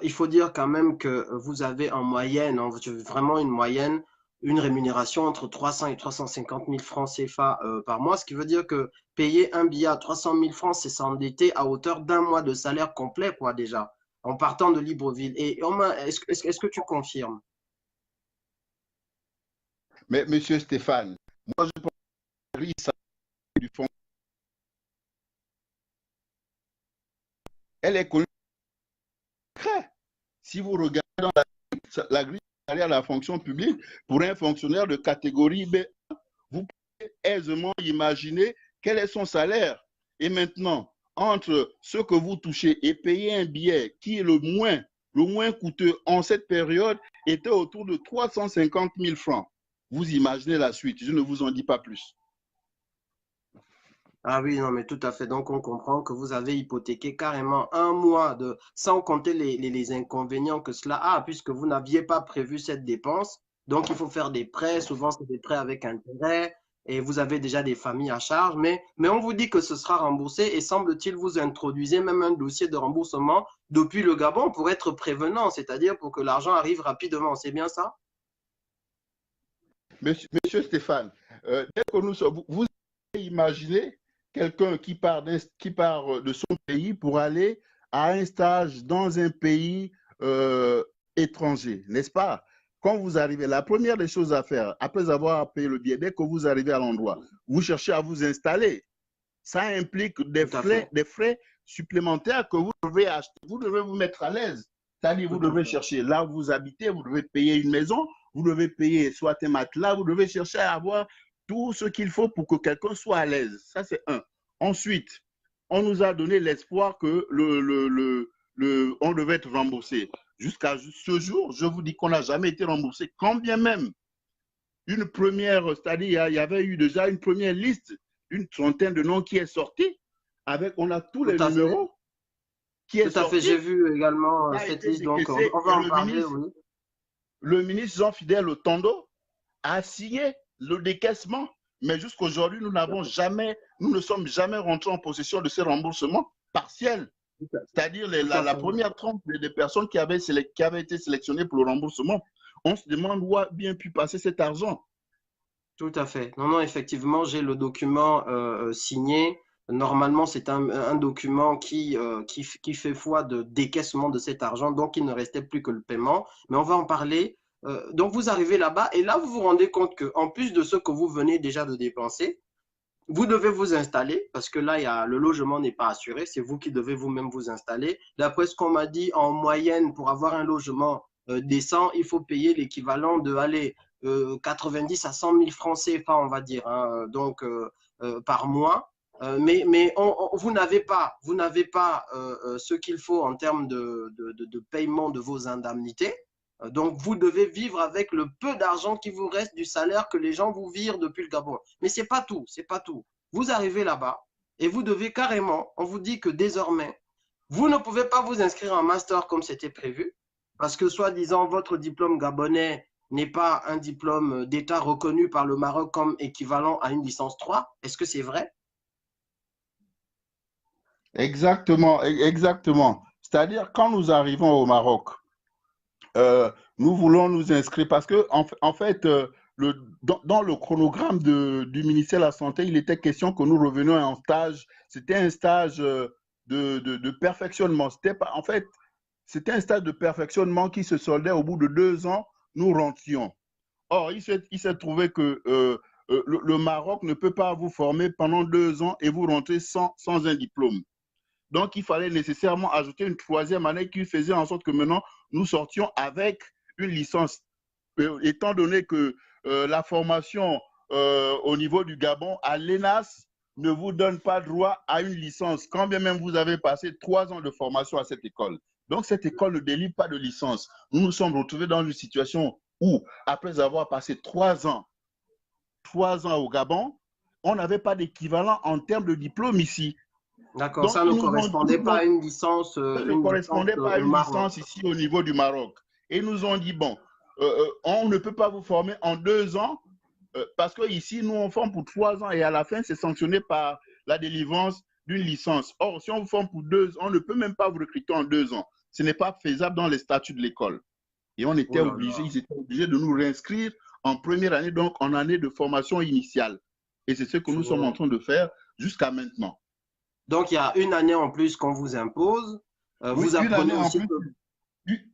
il faut dire quand même que vous avez en moyenne, vraiment une moyenne, une rémunération entre 300 et 350 000 francs CFA par mois, ce qui veut dire que payer un billet à 300 000 francs, c'est s'endetter à hauteur d'un mois de salaire complet, quoi, déjà, en partant de Libreville. Et est-ce que tu confirmes? Mais Monsieur Stéphane, moi je pense que la grille du fond, elle est connue. Si vous regardez dans la grille salariale à la fonction publique, pour un fonctionnaire de catégorie B, vous pouvez aisément imaginer quel est son salaire. Et maintenant, entre ce que vous touchez et payer un billet qui est le moins coûteux en cette période était autour de 350 000 francs. Vous imaginez la suite, je ne vous en dis pas plus. Ah oui, non, mais tout à fait. Donc, on comprend que vous avez hypothéqué carrément un mois sans compter les inconvénients que cela a, puisque vous n'aviez pas prévu cette dépense. Donc, il faut faire des prêts. Souvent, c'est des prêts avec intérêt et vous avez déjà des familles à charge. Mais on vous dit que ce sera remboursé et semble-t-il, vous introduisez même un dossier de remboursement depuis le Gabon pour être prévenant, c'est-à-dire pour que l'argent arrive rapidement. C'est bien ça? Monsieur Stéphane, dès que nous sommes, vous imaginez quelqu'un qui part de son pays pour aller à un stage dans un pays étranger, n'est-ce pas? Quand vous arrivez, la première des choses à faire, après avoir payé le billet, dès que vous arrivez à l'endroit, vous cherchez à vous installer. Ça implique des frais supplémentaires que vous devez acheter. Vous devez vous mettre à l'aise. C'est-à-dire, vous devez chercher là où vous habitez, vous devez payer une maison, vous devez payer soit un matelas, vous devez chercher à avoir tout ce qu'il faut pour que quelqu'un soit à l'aise. Ça, c'est un. Ensuite, on nous a donné l'espoir que on devait être remboursé. Jusqu'à ce jour, je vous dis qu'on n'a jamais été remboursé. Quand bien même une première, c'est-à-dire il y avait eu déjà une première liste, une trentaine de noms qui est sortie, avec, on a tous les numéros qui est sorti. Tout à fait, j'ai vu également cette liste, donc on va en parler, oui. Le ministre Jean-Fidèle Otondo a signé le décaissement, mais jusqu'aujourd'hui, nous ne sommes jamais rentrés en possession de ces remboursements partiels. C'est-à-dire la première tranche des personnes qui avaient été sélectionnées pour le remboursement. On se demande où a bien pu passer cet argent. Tout à fait. Non, non, effectivement, j'ai le document signé. Normalement, c'est un document qui fait foi de décaissement de cet argent, donc il ne restait plus que le paiement. Mais on va en parler. Donc, vous arrivez là-bas et là, vous vous rendez compte qu'en plus de ce que vous venez déjà de dépenser, vous devez vous installer parce que là, le logement n'est pas assuré. C'est vous qui devez vous-même vous installer. D'après ce qu'on m'a dit, en moyenne, pour avoir un logement décent, il faut payer l'équivalent de 90 à 100 000 francs CFA, on va dire, hein, donc par mois. Mais vous n'avez pas ce qu'il faut en termes de paiement de vos indemnités. Donc, vous devez vivre avec le peu d'argent qui vous reste du salaire que les gens vous virent depuis le Gabon. Mais ce n'est pas tout, c'est pas tout. Vous arrivez là-bas et vous devez carrément, on vous dit que désormais, vous ne pouvez pas vous inscrire en master comme c'était prévu, parce que soi-disant, votre diplôme gabonais n'est pas un diplôme d'État reconnu par le Maroc comme équivalent à une licence 3. Est-ce que c'est vrai? Exactement, exactement. C'est-à-dire, quand nous arrivons au Maroc, nous voulons nous inscrire parce que, en fait, dans le chronogramme du ministère de la Santé, il était question que nous revenions en stage. C'était un stage de perfectionnement. En fait, c'était un stage de perfectionnement qui se soldait au bout de 2 ans, nous rentrions. Or, il s'est trouvé que le Maroc ne peut pas vous former pendant 2 ans et vous rentrez sans un diplôme. Donc, il fallait nécessairement ajouter une troisième année qui faisait en sorte que maintenant, nous sortions avec une licence. Étant donné que la formation au niveau du Gabon, à l'ENAS, ne vous donne pas droit à une licence, quand bien même vous avez passé 3 ans de formation à cette école. Donc, cette école ne délivre pas de licence. Nous nous sommes retrouvés dans une situation où, après avoir passé 3 ans au Gabon, on n'avait pas d'équivalent en termes de diplôme ici. D'accord, ça ne correspondait pas à une licence. Ça ne correspondait pas à une licence ici au niveau du Maroc. Et ils nous ont dit, bon, on ne peut pas vous former en 2 ans parce qu'ici, nous, on forme pour 3 ans et à la fin, c'est sanctionné par la délivrance d'une licence. Or, si on vous forme pour 2 ans, on ne peut même pas vous recruter en 2 ans. Ce n'est pas faisable dans les statuts de l'école. Et on était obligés, ils étaient obligés de nous réinscrire en première année, donc en année de formation initiale. Et c'est ce que nous sommes en train de faire jusqu'à maintenant. Donc, il y a une année en plus qu'on vous impose. Vous apprenez aussi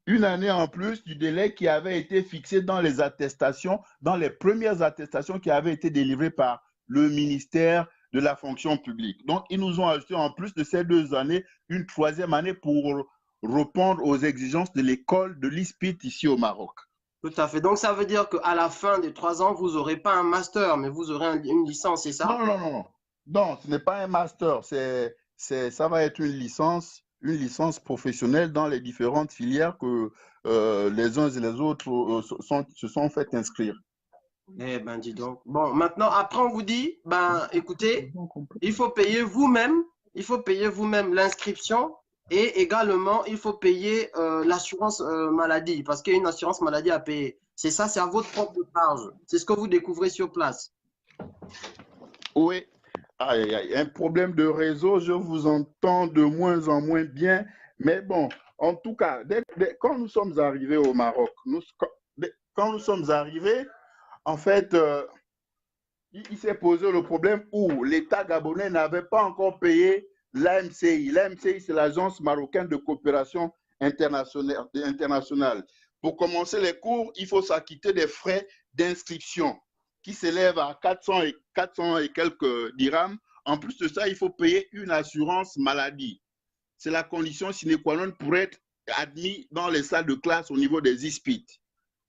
une année en plus du délai qui avait été fixé dans les attestations, dans les premières attestations qui avaient été délivrées par le ministère de la fonction publique. Donc, ils nous ont ajouté en plus de ces 2 années, une troisième année pour répondre aux exigences de l'école de l'ISPIT ici au Maroc. Tout à fait. Donc, ça veut dire qu'à la fin des 3 ans, vous n'aurez pas un master, mais vous aurez une licence, c'est ça? Non. Non, ce n'est pas un master. Ça va être une licence professionnelle dans les différentes filières que les uns et les autres se sont fait inscrire. Eh ben, dis donc. Bon, maintenant, après, on vous dit, ben, écoutez, il faut payer vous-même l'inscription et également, il faut payer l'assurance maladie parce qu'il y a une assurance maladie à payer. C'est ça, c'est à votre propre charge. C'est ce que vous découvrez sur place. Oui. Aïe, aïe, aïe. Un problème de réseau, je vous entends de moins en moins bien. Mais bon, en tout cas, quand nous sommes arrivés au Maroc, quand nous sommes arrivés, en fait, il s'est posé le problème où l'État gabonais n'avait pas encore payé l'AMCI. L'AMCI, c'est l'Agence marocaine de coopération internationale. Pour commencer les cours, il faut s'acquitter des frais d'inscription qui s'élèvent à 400 et quelques dirhams. En plus de ça, il faut payer une assurance maladie. C'est la condition sine qua non pour être admis dans les salles de classe au niveau des ISPIT.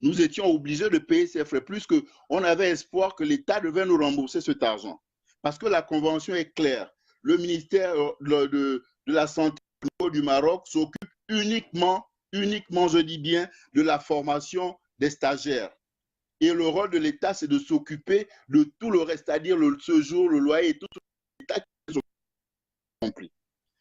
Nous étions obligés de payer ces frais, plus qu'on avait espoir que l'État devait nous rembourser cet argent. Parce que la convention est claire. Le ministère de la Santé au niveau du Maroc s'occupe uniquement, je dis bien, de la formation des stagiaires. Et le rôle de l'État, c'est de s'occuper de tout le reste, c'est-à-dire le séjour, le loyer et tout l'État qui est compris.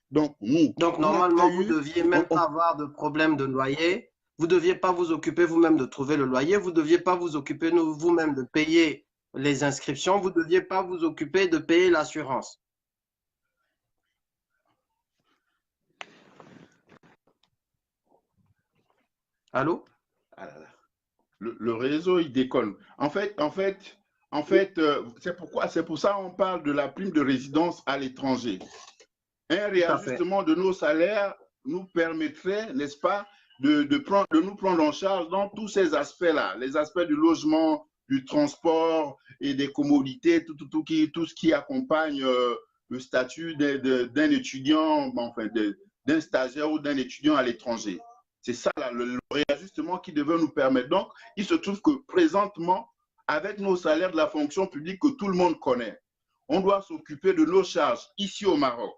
Donc, normalement, vous ne deviez même pas avoir de problème de loyer. Vous ne deviez pas vous occuper vous-même de trouver le loyer. Vous ne deviez pas vous occuper vous-même de payer les inscriptions. Vous ne deviez pas vous occuper de payer l'assurance. Allô? Ah là là. Le réseau, il déconne. En fait, c'est pour ça qu'on parle de la prime de résidence à l'étranger. Un réajustement de nos salaires nous permettrait, n'est-ce pas, de nous prendre en charge dans tous ces aspects-là, les aspects du logement, du transport et des commodités, tout ce qui accompagne le statut d'un étudiant, enfin, d'un stagiaire ou d'un étudiant à l'étranger. C'est ça, là, le réajustement qui devait nous permettre. Donc, il se trouve que présentement, avec nos salaires de la fonction publique que tout le monde connaît, on doit s'occuper de nos charges ici au Maroc.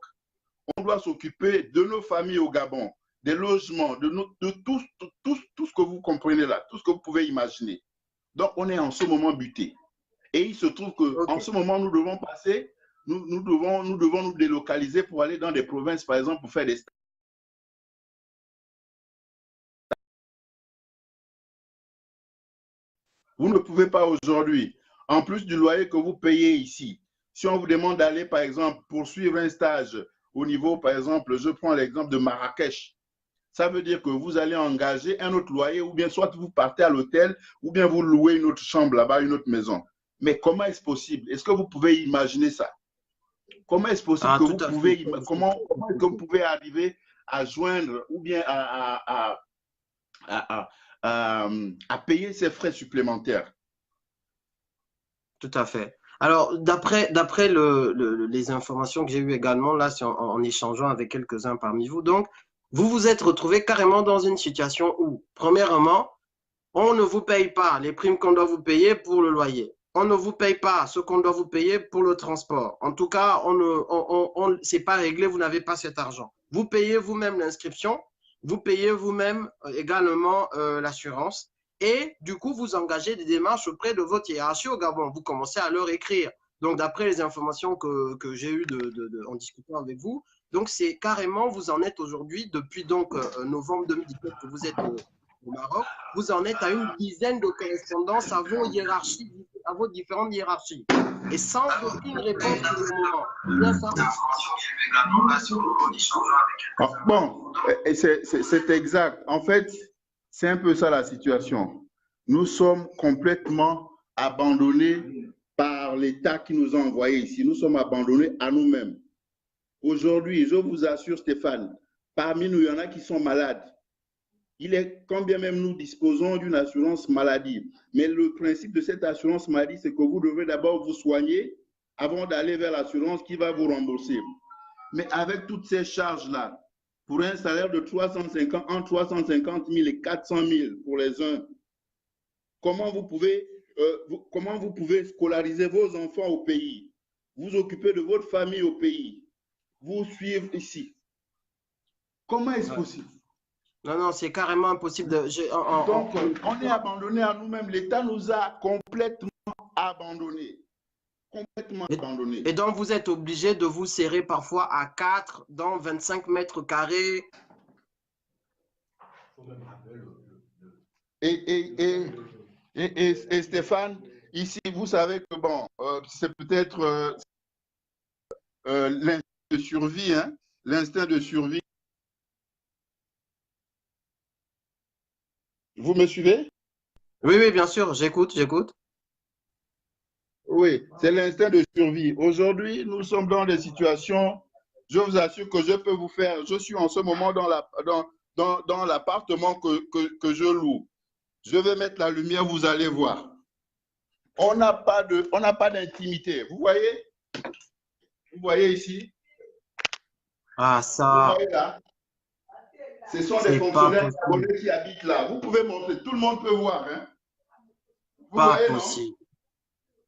On doit s'occuper de nos familles au Gabon, des logements, de tout ce que vous comprenez là, tout ce que vous pouvez imaginer. Donc, on est en ce moment buté. Et il se trouve qu'en ce moment, nous devons passer, nous devons nous délocaliser pour aller dans des provinces, par exemple, pour faire des stages. Vous ne pouvez pas aujourd'hui, en plus du loyer que vous payez ici, si on vous demande d'aller, par exemple, poursuivre un stage au niveau, par exemple, je prends l'exemple de Marrakech, ça veut dire que vous allez engager un autre loyer ou bien soit vous partez à l'hôtel ou bien vous louez une autre chambre là-bas, une autre maison. Mais comment est-ce possible? Est-ce que vous pouvez imaginer ça? Comment est-ce possible que vous pouvez, comment est-ce que vous pouvez arriver à joindre ou bien à payer ces frais supplémentaires? Tout à fait. Alors, d'après les informations que j'ai eues également, là, en échangeant avec quelques-uns parmi vous, donc, vous vous êtes retrouvé carrément dans une situation où, premièrement, on ne vous paye pas les primes qu'on doit vous payer pour le loyer. On ne vous paye pas ce qu'on doit vous payer pour le transport. En tout cas, c'est pas réglé, vous n'avez pas cet argent. Vous payez vous-même l'inscription, vous payez vous-même également l'assurance. Et du coup, vous engagez des démarches auprès de votre hiérarchie au Gabon. Vous commencez à leur écrire. Donc, d'après les informations que j'ai eues en discutant avec vous, donc c'est carrément, vous en êtes aujourd'hui, depuis donc novembre 2017 que vous êtes au Maroc, vous en êtes à une dizaine de correspondances à vos hiérarchies, à vos différentes hiérarchies. Et sans aucune réponse pour le moment. Bien ça. Bon, c'est exact. En fait, c'est un peu ça la situation. Nous sommes complètement abandonnés par l'État qui nous a envoyés ici. Nous sommes abandonnés à nous-mêmes. Aujourd'hui, je vous assure, Stéphane, parmi nous, il y en a qui sont malades. Quand bien même nous disposons d'une assurance maladie, mais le principe de cette assurance maladie, c'est que vous devez d'abord vous soigner avant d'aller vers l'assurance qui va vous rembourser. Mais avec toutes ces charges-là, pour un salaire de entre 350 000 et 400 000 pour les uns, comment vous pouvez scolariser vos enfants au pays, vous occuper de votre famille au pays, vous suivre ici? Comment est-ce possible? Non, c'est carrément impossible. Donc, on est abandonné à nous-mêmes. L'État nous a complètement abandonnés. Et donc, vous êtes obligé de vous serrer parfois à 4 dans 25 mètres carrés. Et Et Stéphane, ici, vous savez que bon, c'est peut-être l'instinct de survie, hein, l'instinct de survie. Vous me suivez? Oui, oui, bien sûr, j'écoute, j'écoute. Oui, c'est l'instinct de survie. Aujourd'hui, nous sommes dans des situations, je vous assure que je peux vous faire, je suis en ce moment dans l'appartement que je loue. Je vais mettre la lumière, vous allez voir. On n'a pas d'intimité. Vous voyez ici, Ah, vous ça, voyez là, ce sont des c'est pas fonctionnaires possible. gabonais qui habitent là. Vous pouvez montrer, tout le monde peut voir, hein. Vous Pas voyez, non? possible. Vous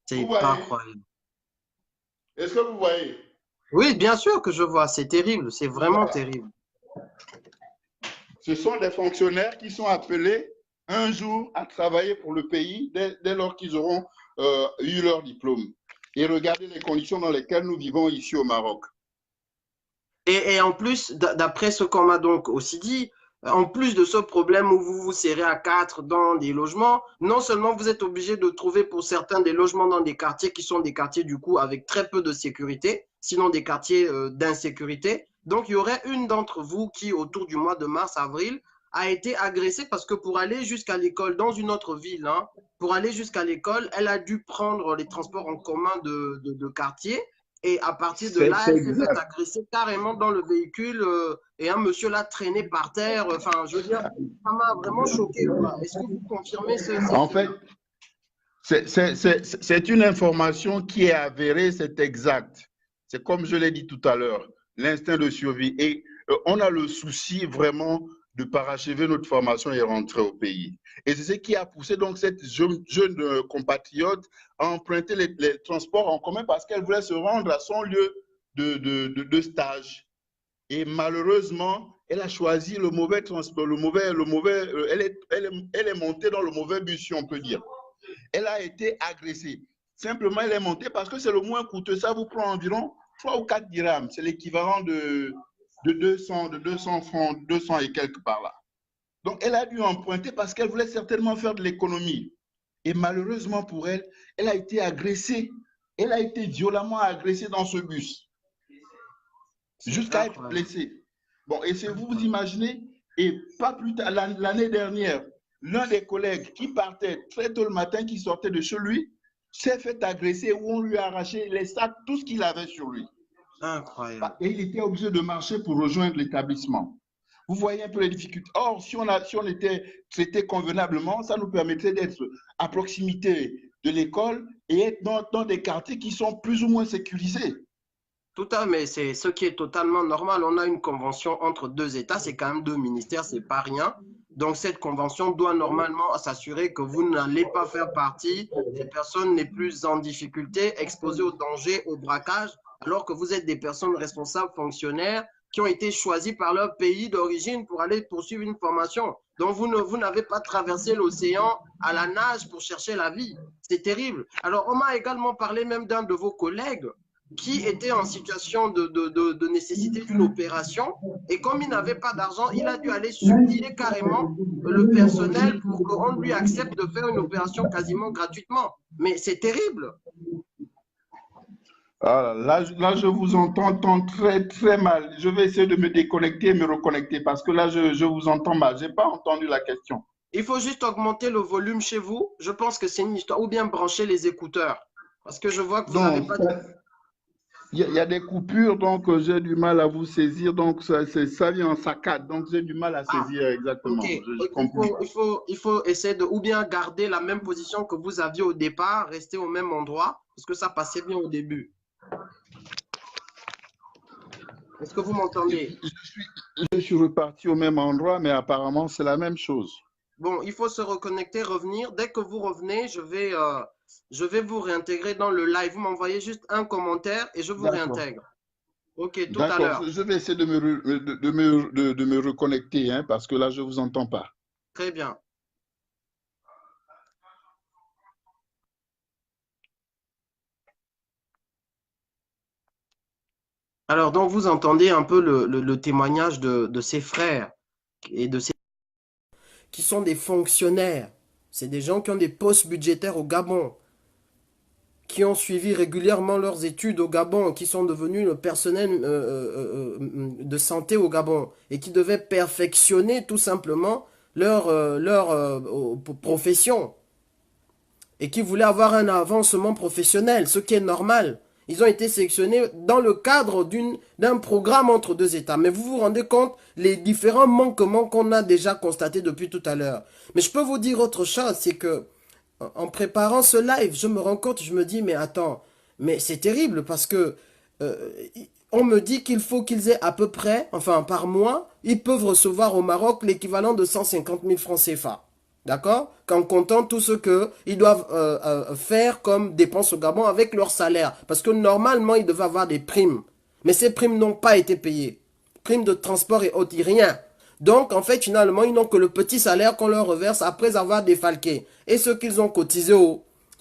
C'est pas voyez? croyable. Est-ce que vous voyez? Oui, bien sûr que je vois. C'est terrible. C'est vraiment Voilà. terrible. Ce sont des fonctionnaires qui sont appelés un jour à travailler pour le pays dès lors qu'ils auront eu leur diplôme. Et regardez les conditions dans lesquelles nous vivons ici au Maroc. Et en plus, d'après ce qu'on m'a donc aussi dit, en plus de ce problème où vous vous serrez à quatre dans des logements, non seulement vous êtes obligé de trouver pour certains des logements dans des quartiers qui sont des quartiers du coup avec très peu de sécurité, sinon des quartiers d'insécurité. Donc il y aurait une d'entre vous qui, autour du mois de mars-avril, a été agressée parce que pour aller jusqu'à l'école dans une autre ville, hein, pour aller jusqu'à l'école, elle a dû prendre les transports en commun de quartier. Et à partir de là, C'est elle s'est fait exact. agresser carrément dans le véhicule et un monsieur l'a traîné par terre. Enfin, je veux dire, ça m'a vraiment choqué, quoi. Est-ce que vous confirmez ces En faits? fait, c'est une information qui est avérée, c'est exact. C'est comme je l'ai dit tout à l'heure, l'instinct de survie. Et on a le souci vraiment de parachever notre formation et rentrer au pays. Et c'est ce qui a poussé donc cette jeune compatriote à emprunter les transports en commun parce qu'elle voulait se rendre à son lieu de stage. Et malheureusement, elle a choisi le mauvais transport, elle est montée dans le mauvais bus, si on peut dire. Elle a été agressée. Simplement, elle est montée parce que c'est le moins coûteux. Ça vous prend environ 3 ou 4 dirhams. C'est l'équivalent de 200 francs, 200 et quelques par là. Donc, elle a dû emprunter parce qu'elle voulait certainement faire de l'économie. Et malheureusement pour elle, elle a été agressée. Elle a été violemment agressée dans ce bus C'est jusqu'à être incroyable. blessée. Bon, et si vous vous imaginez, et pas plus tard, l'année dernière, l'un des collègues qui partait très tôt le matin, qui sortait de chez lui, s'est fait agresser où on lui a arraché les sacs, tout ce qu'il avait sur lui. Incroyable. Et il était obligé de marcher pour rejoindre l'établissement. Vous voyez un peu les difficultés. Or, si on était traité convenablement, ça nous permettrait d'être à proximité de l'école et être dans des quartiers qui sont plus ou moins sécurisés. Tout à fait, mais c'est ce qui est totalement normal. On a une convention entre deux États, c'est quand même deux ministères, c'est pas rien. Donc cette convention doit normalement s'assurer que vous n'allez pas faire partie des personnes les plus en difficulté, exposées au danger, au braquage, alors que vous êtes des personnes responsables, fonctionnaires, qui ont été choisis par leur pays d'origine pour aller poursuivre une formation. Donc vous n'avez pas traversé l'océan à la nage pour chercher la vie. C'est terrible. Alors on m'a également parlé même d'un de vos collègues qui était en situation de nécessité d'une opération. Et comme il n'avait pas d'argent, il a dû aller supplier carrément le personnel pour qu'on lui accepte de faire une opération quasiment gratuitement. Mais c'est terrible. Ah, là, je vous entends très, très mal. Je vais essayer de me déconnecter et me reconnecter parce que là, je vous entends mal. Je n'ai pas entendu la question. Il faut juste augmenter le volume chez vous. Je pense que c'est une histoire. Ou bien brancher les écouteurs. Parce que je vois que vous n'avez Non, pas de... il y a des coupures, donc j'ai du mal à vous saisir. Donc, ça vient en saccade. Donc, j'ai du mal à Ah, saisir ok. exactement. Je Il comprends faut, pas. il faut, il faut essayer de ou bien garder la même position que vous aviez au départ, rester au même endroit, parce que ça passait bien au début. Est-ce que vous m'entendez? Je suis reparti au même endroit, mais apparemment, c'est la même chose. Bon, il faut se reconnecter, revenir. Dès que vous revenez, je vais vous réintégrer dans le live. Vous m'envoyez juste un commentaire et je vous D'accord. réintègre. Ok, tout à D'accord. l'heure. Je vais essayer de me reconnecter hein, parce que là, je ne vous entends pas. Très bien. Alors, donc, vous entendez un peu le témoignage de ses frères et de ses... qui sont des fonctionnaires. C'est des gens qui ont des postes budgétaires au Gabon, qui ont suivi régulièrement leurs études au Gabon, qui sont devenus le personnel de santé au Gabon et qui devaient perfectionner tout simplement leur profession et qui voulaient avoir un avancement professionnel, ce qui est normal. Ils ont été sélectionnés dans le cadre d'un programme entre deux États. Mais vous vous rendez compte les différents manquements qu'on a déjà constatés depuis tout à l'heure. Mais je peux vous dire autre chose, c'est que en préparant ce live, je me rends compte, je me dis, mais attends, mais c'est terrible parce que euh, on me dit qu'il faut qu'ils aient à peu près, enfin par mois, ils peuvent recevoir au Maroc l'équivalent de 150 000 francs CFA. D'accord? Qu'en comptant tout ce qu'ils doivent faire comme dépenses au Gabon avec leur salaire. Parce que normalement, ils devaient avoir des primes. Mais ces primes n'ont pas été payées. Primes de transport et autres, rien. Donc, en fait, finalement, ils n'ont que le petit salaire qu'on leur reverse après avoir défalqué. Et ce qu'ils ont cotisé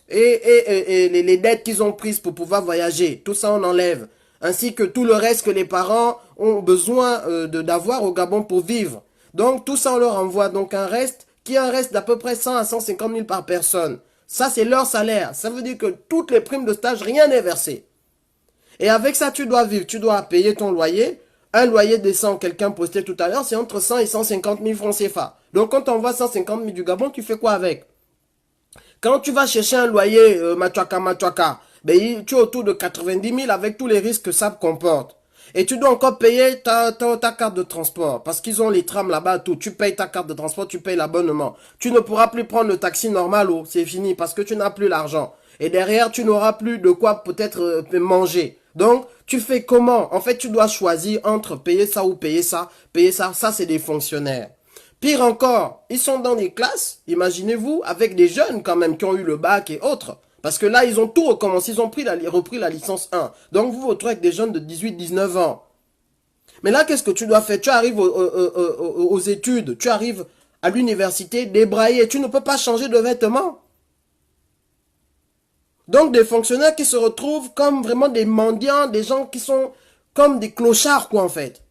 et les dettes qu'ils ont prises pour pouvoir voyager. Tout ça, on enlève. Ainsi que tout le reste que les parents ont besoin d'avoir au Gabon pour vivre. Donc, tout ça, on leur envoie. Donc, un reste qui est un reste d'à peu près 100 à 150 000 par personne. Ça, c'est leur salaire. Ça veut dire que toutes les primes de stage, rien n'est versé. Et avec ça, tu dois vivre. Tu dois payer ton loyer. Un loyer décent, quelqu'un postait tout à l'heure, c'est entre 100 et 150 000 francs CFA. Donc, quand on voit 150 000 du Gabon, tu fais quoi avec? Quand tu vas chercher un loyer Machuaka, ben, tu es autour de 90 000 avec tous les risques que ça comporte. Et tu dois encore payer ta carte de transport. Parce qu'ils ont les trams là-bas, tout. Tu payes ta carte de transport, tu payes l'abonnement. Tu ne pourras plus prendre le taxi normal, oh, c'est fini, parce que tu n'as plus l'argent. Et derrière, tu n'auras plus de quoi peut-être manger. Donc, tu fais comment? En fait, tu dois choisir entre payer ça ou payer ça. Payer ça, ça c'est des fonctionnaires. Pire encore, ils sont dans des classes, imaginez-vous, avec des jeunes quand même qui ont eu le bac et autres. Parce que là, ils ont tout recommencé, ils ont repris la licence 1. Donc vous vous retrouvez avec des jeunes de 18-19 ans. Mais là, qu'est-ce que tu dois faire? Tu arrives aux études, tu arrives à l'université débraillé, tu ne peux pas changer de vêtements. Donc des fonctionnaires qui se retrouvent comme vraiment des mendiants, des gens qui sont comme des clochards quoi en fait.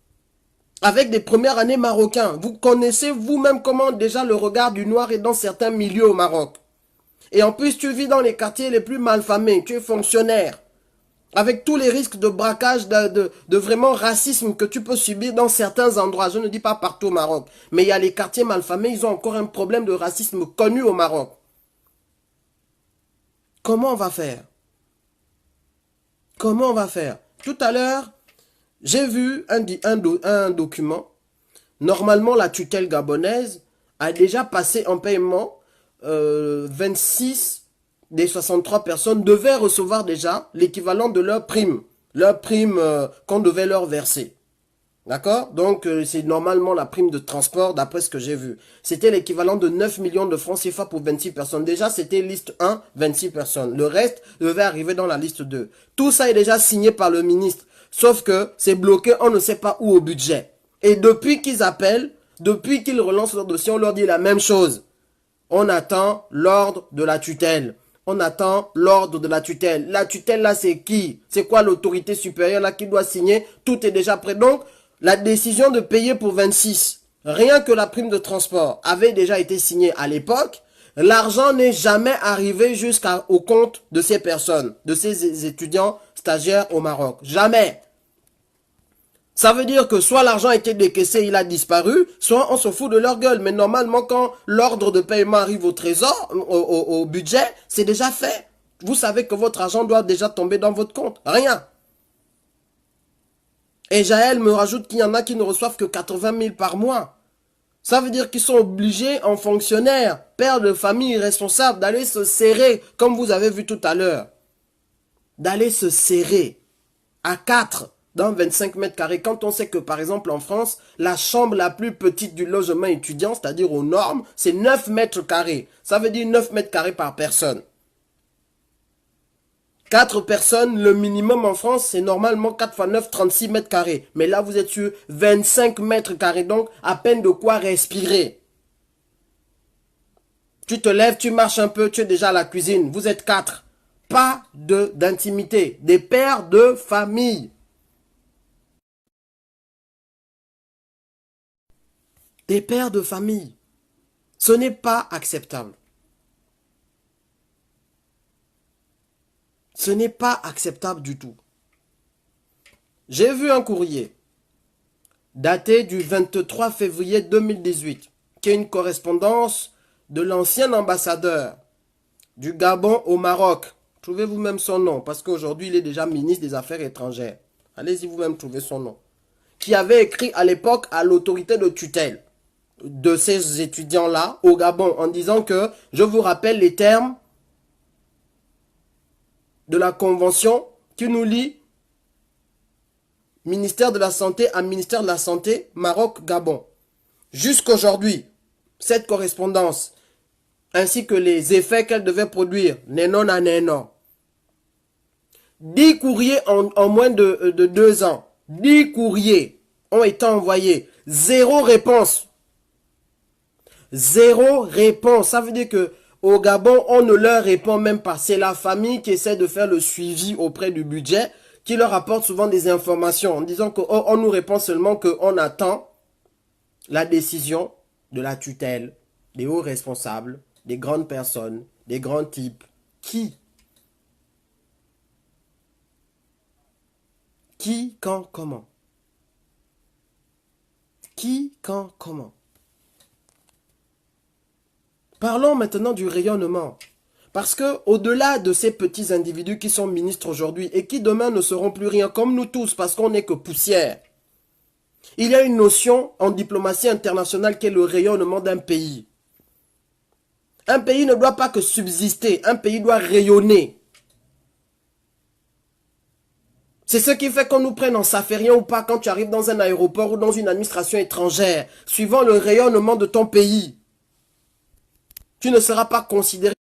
Avec des premières années marocains. Vous connaissez vous-même comment déjà le regard du noir est dans certains milieux au Maroc. Et en plus, tu vis dans les quartiers les plus malfamés. Tu es fonctionnaire. Avec tous les risques de braquage, de vraiment racisme que tu peux subir dans certains endroits. Je ne dis pas partout au Maroc. Mais il y a les quartiers malfamés, ils ont encore un problème de racisme connu au Maroc. Comment on va faire? Comment on va faire? Tout à l'heure, j'ai vu un document. Normalement, la tutelle gabonaise a déjà passé en paiement 26 des 63 personnes devaient recevoir déjà l'équivalent de leur prime qu'on devait leur verser. D'accord? Donc, c'est normalement la prime de transport, d'après ce que j'ai vu. C'était l'équivalent de 9 millions de francs CFA pour 26 personnes. Déjà, c'était liste 1, 26 personnes. Le reste devait arriver dans la liste 2. Tout ça est déjà signé par le ministre. Sauf que c'est bloqué, on ne sait pas où au budget. Et depuis qu'ils appellent, depuis qu'ils relancent leur dossier, on leur dit la même chose. On attend l'ordre de la tutelle. On attend l'ordre de la tutelle. La tutelle là, c'est qui? C'est quoi l'autorité supérieure là qui doit signer? Tout est déjà prêt. Donc, la décision de payer pour 26, rien que la prime de transport, avait déjà été signée à l'époque. L'argent n'est jamais arrivé jusqu'au compte de ces personnes, de ces étudiants stagiaires au Maroc. Jamais. Ça veut dire que soit l'argent a été décaissé, il a disparu, soit on se fout de leur gueule. Mais normalement, quand l'ordre de paiement arrive au trésor, au budget, c'est déjà fait. Vous savez que votre argent doit déjà tomber dans votre compte. Rien. Et Jaël me rajoute qu'il y en a qui ne reçoivent que 80 000 par mois. Ça veut dire qu'ils sont obligés, en fonctionnaire, père de famille responsable, d'aller se serrer, comme vous avez vu tout à l'heure. D'aller se serrer à 4 dans 25 mètres carrés. Quand on sait que, par exemple, en France, la chambre la plus petite du logement étudiant, c'est-à-dire aux normes, c'est 9 mètres carrés. Ça veut dire 9 mètres carrés par personne. 4 personnes, le minimum en France, c'est normalement 4 fois 9, 36 mètres carrés. Mais là, vous êtes sur 25 mètres carrés, donc à peine de quoi respirer. Tu te lèves, tu marches un peu, tu es déjà à la cuisine. Vous êtes 4. Pas d'intimité. Des pères de famille. Des pères de famille. Ce n'est pas acceptable. Ce n'est pas acceptable du tout. J'ai vu un courrier daté du 23 février 2018, qui est une correspondance de l'ancien ambassadeur du Gabon au Maroc. Trouvez vous-même son nom, parce qu'aujourd'hui, il est déjà ministre des Affaires étrangères. Allez-y vous-même trouver son nom. Qui avait écrit à l'époque à l'autorité de tutelle de ces étudiants-là au Gabon en disant que, je vous rappelle les termes de la convention qui nous lie ministère de la Santé à ministère de la Santé Maroc-Gabon. Jusqu'aujourd'hui, cette correspondance ainsi que les effets qu'elle devait produire, nénon à nénon. 10 courriers en moins de 2 ans. 10 courriers ont été envoyés. Zéro réponse. Zéro réponse. Ça veut dire que au Gabon, on ne leur répond même pas. C'est la famille qui essaie de faire le suivi auprès du budget, qui leur apporte souvent des informations en disant qu'on nous répond seulement qu'on attend la décision de la tutelle, des hauts responsables, des grandes personnes, des grands types. Qui, quand, comment? Qui, quand, comment? Parlons maintenant du rayonnement. Parce que, au-delà de ces petits individus qui sont ministres aujourd'hui et qui demain ne seront plus rien comme nous tous parce qu'on n'est que poussière, il y a une notion en diplomatie internationale qui est le rayonnement d'un pays. Un pays ne doit pas que subsister, un pays doit rayonner. C'est ce qui fait qu'on nous prenne en saférien ou pas quand tu arrives dans un aéroport ou dans une administration étrangère, suivant le rayonnement de ton pays. Tu ne seras pas considéré.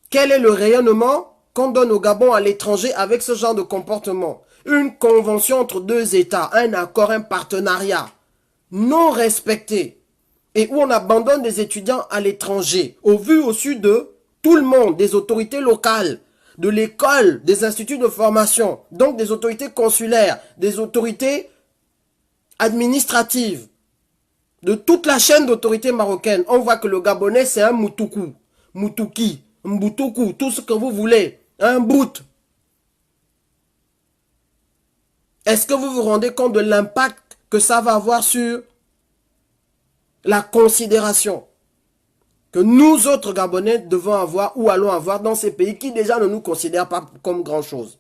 Quel est le rayonnement qu'on donne au Gabon à l'étranger avec ce genre de comportement? Une convention entre deux États, un accord, un partenariat non respecté et où on abandonne des étudiants à l'étranger au vu au su de tout le monde, des autorités locales, de l'école, des instituts de formation, donc des autorités consulaires, des autorités administratives, de toute la chaîne d'autorités marocaines. On voit que le Gabonais, c'est un moutoukou, moutouki, mboutoku, tout ce que vous voulez, un bout. Est-ce que vous vous rendez compte de l'impact que ça va avoir sur la considération que nous autres Gabonais devons avoir ou allons avoir dans ces pays qui déjà ne nous considèrent pas comme grand-chose?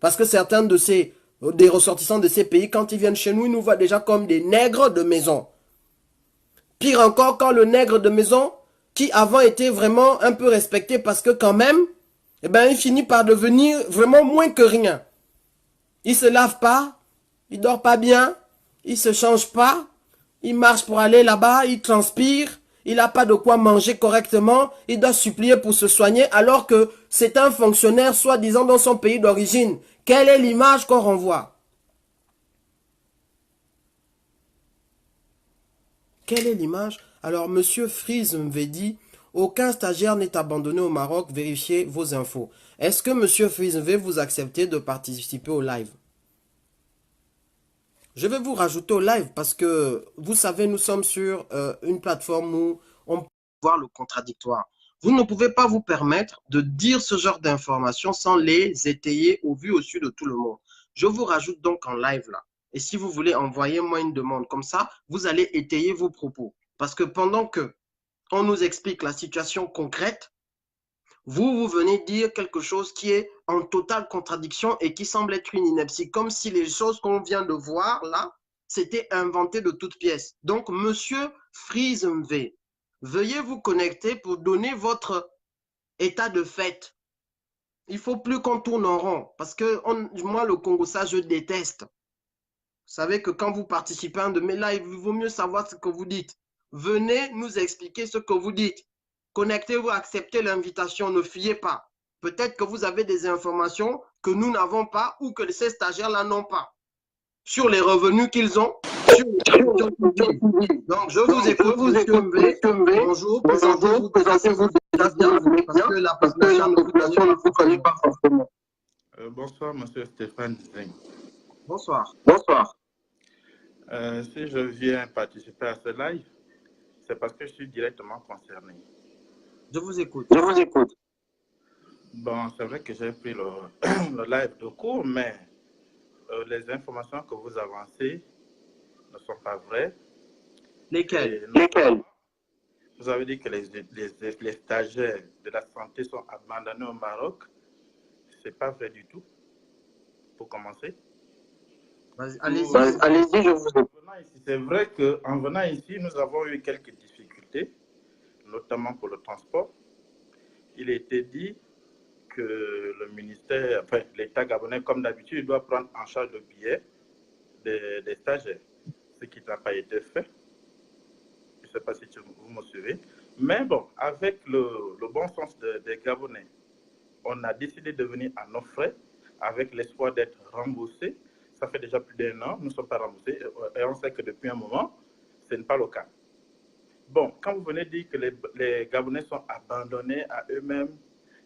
Parce que certains des ressortissants de ces pays, quand ils viennent chez nous, ils nous voient déjà comme des nègres de maison. Pire encore, quand le nègre de maison, qui avant était vraiment un peu respecté parce que quand même, eh ben, il finit par devenir vraiment moins que rien. Il se lave pas, il dort pas bien, il se change pas, il marche pour aller là-bas, il transpire, il n'a pas de quoi manger correctement, il doit supplier pour se soigner alors que c'est un fonctionnaire soi-disant dans son pays d'origine. Quelle est l'image qu'on renvoie? Quelle est l'image? Alors, Monsieur Freeze m'avait dit, aucun stagiaire n'est abandonné au Maroc, vérifiez vos infos. Est-ce que Monsieur Freeze va vous accepter de participer au live? Je vais vous rajouter au live parce que, vous savez, nous sommes sur une plateforme où on peut voir le contradictoire. Vous ne pouvez pas vous permettre de dire ce genre d'informations sans les étayer au vu au su de tout le monde. Je vous rajoute donc en live là. Et si vous voulez, envoyez-moi une demande. Comme ça, vous allez étayer vos propos. Parce que pendant que on nous explique la situation concrète, vous venez dire quelque chose qui est en totale contradiction et qui semble être une ineptie, comme si les choses qu'on vient de voir là, c'était inventé de toutes pièces. Donc, Monsieur FreezeMV, veuillez vous connecter pour donner votre état de fait. Il ne faut plus qu'on tourne en rond, parce que moi, le Congo, ça, je déteste. Vous savez que quand vous participez à un de mes lives, il vaut mieux savoir ce que vous dites. Venez nous expliquer ce que vous dites. Connectez-vous, acceptez l'invitation, ne fuyez pas. Peut-être que vous avez des informations que nous n'avons pas ou que ces stagiaires-là n'ont pas. Sur les revenus qu'ils ont, sur les questions qu'ils vivent. Donc, je vous écoute, monsieur MV. Bonjour, présentez-vous, parce que la population ne vous connaît pas forcément. Bonsoir, monsieur Stéphane Zeng. Bonsoir. Bonsoir. Si je viens participer à ce live, c'est parce que je suis directement concerné. Je vous écoute. Je vous écoute. Bon, c'est vrai que j'ai pris le, le live de cours, mais les informations que vous avancez ne sont pas vraies. Lesquels? Lesquels? Vous avez dit que les stagiaires de la santé sont abandonnés au Maroc. Ce n'est pas vrai du tout, pour commencer. Allez-y. Allez-y, je vous écoute. C'est vrai qu'en venant ici, nous avons eu quelques difficultés, notamment pour le transport. Il a été dit que le ministère, enfin l'État gabonais, comme d'habitude, doit prendre en charge le billet des stagiaires, ce qui n'a pas été fait. Je ne sais pas si vous me suivez. Mais bon, avec le bon sens des Gabonais, on a décidé de venir à nos frais avec l'espoir d'être remboursés. Ça fait déjà plus d'1 an, nous ne sommes pas remboursés et on sait que depuis un moment, ce n'est pas le cas. Bon, quand vous venez dire que les Gabonais sont abandonnés à eux-mêmes,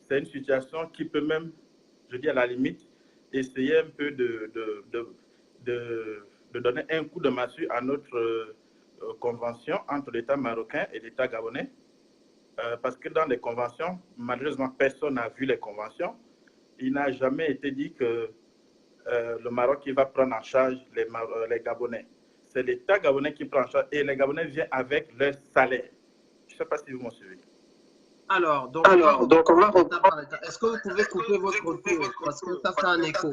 c'est une situation qui peut même, je dis à la limite, essayer un peu de donner un coup de massue à notre convention entre l'État marocain et l'État gabonais. Parce que dans les conventions, malheureusement, personne n'a vu les conventions. Il n'a jamais été dit que le Maroc va prendre en charge les Gabonais. C'est l'État gabonais qui prend en charge et les Gabonais viennent avec leur salaire. Je ne sais pas si vous m'en suivez. Alors, donc on va reprendre étape par étape. Est-ce que vous pouvez couper votre retour parce que ça fait un écho?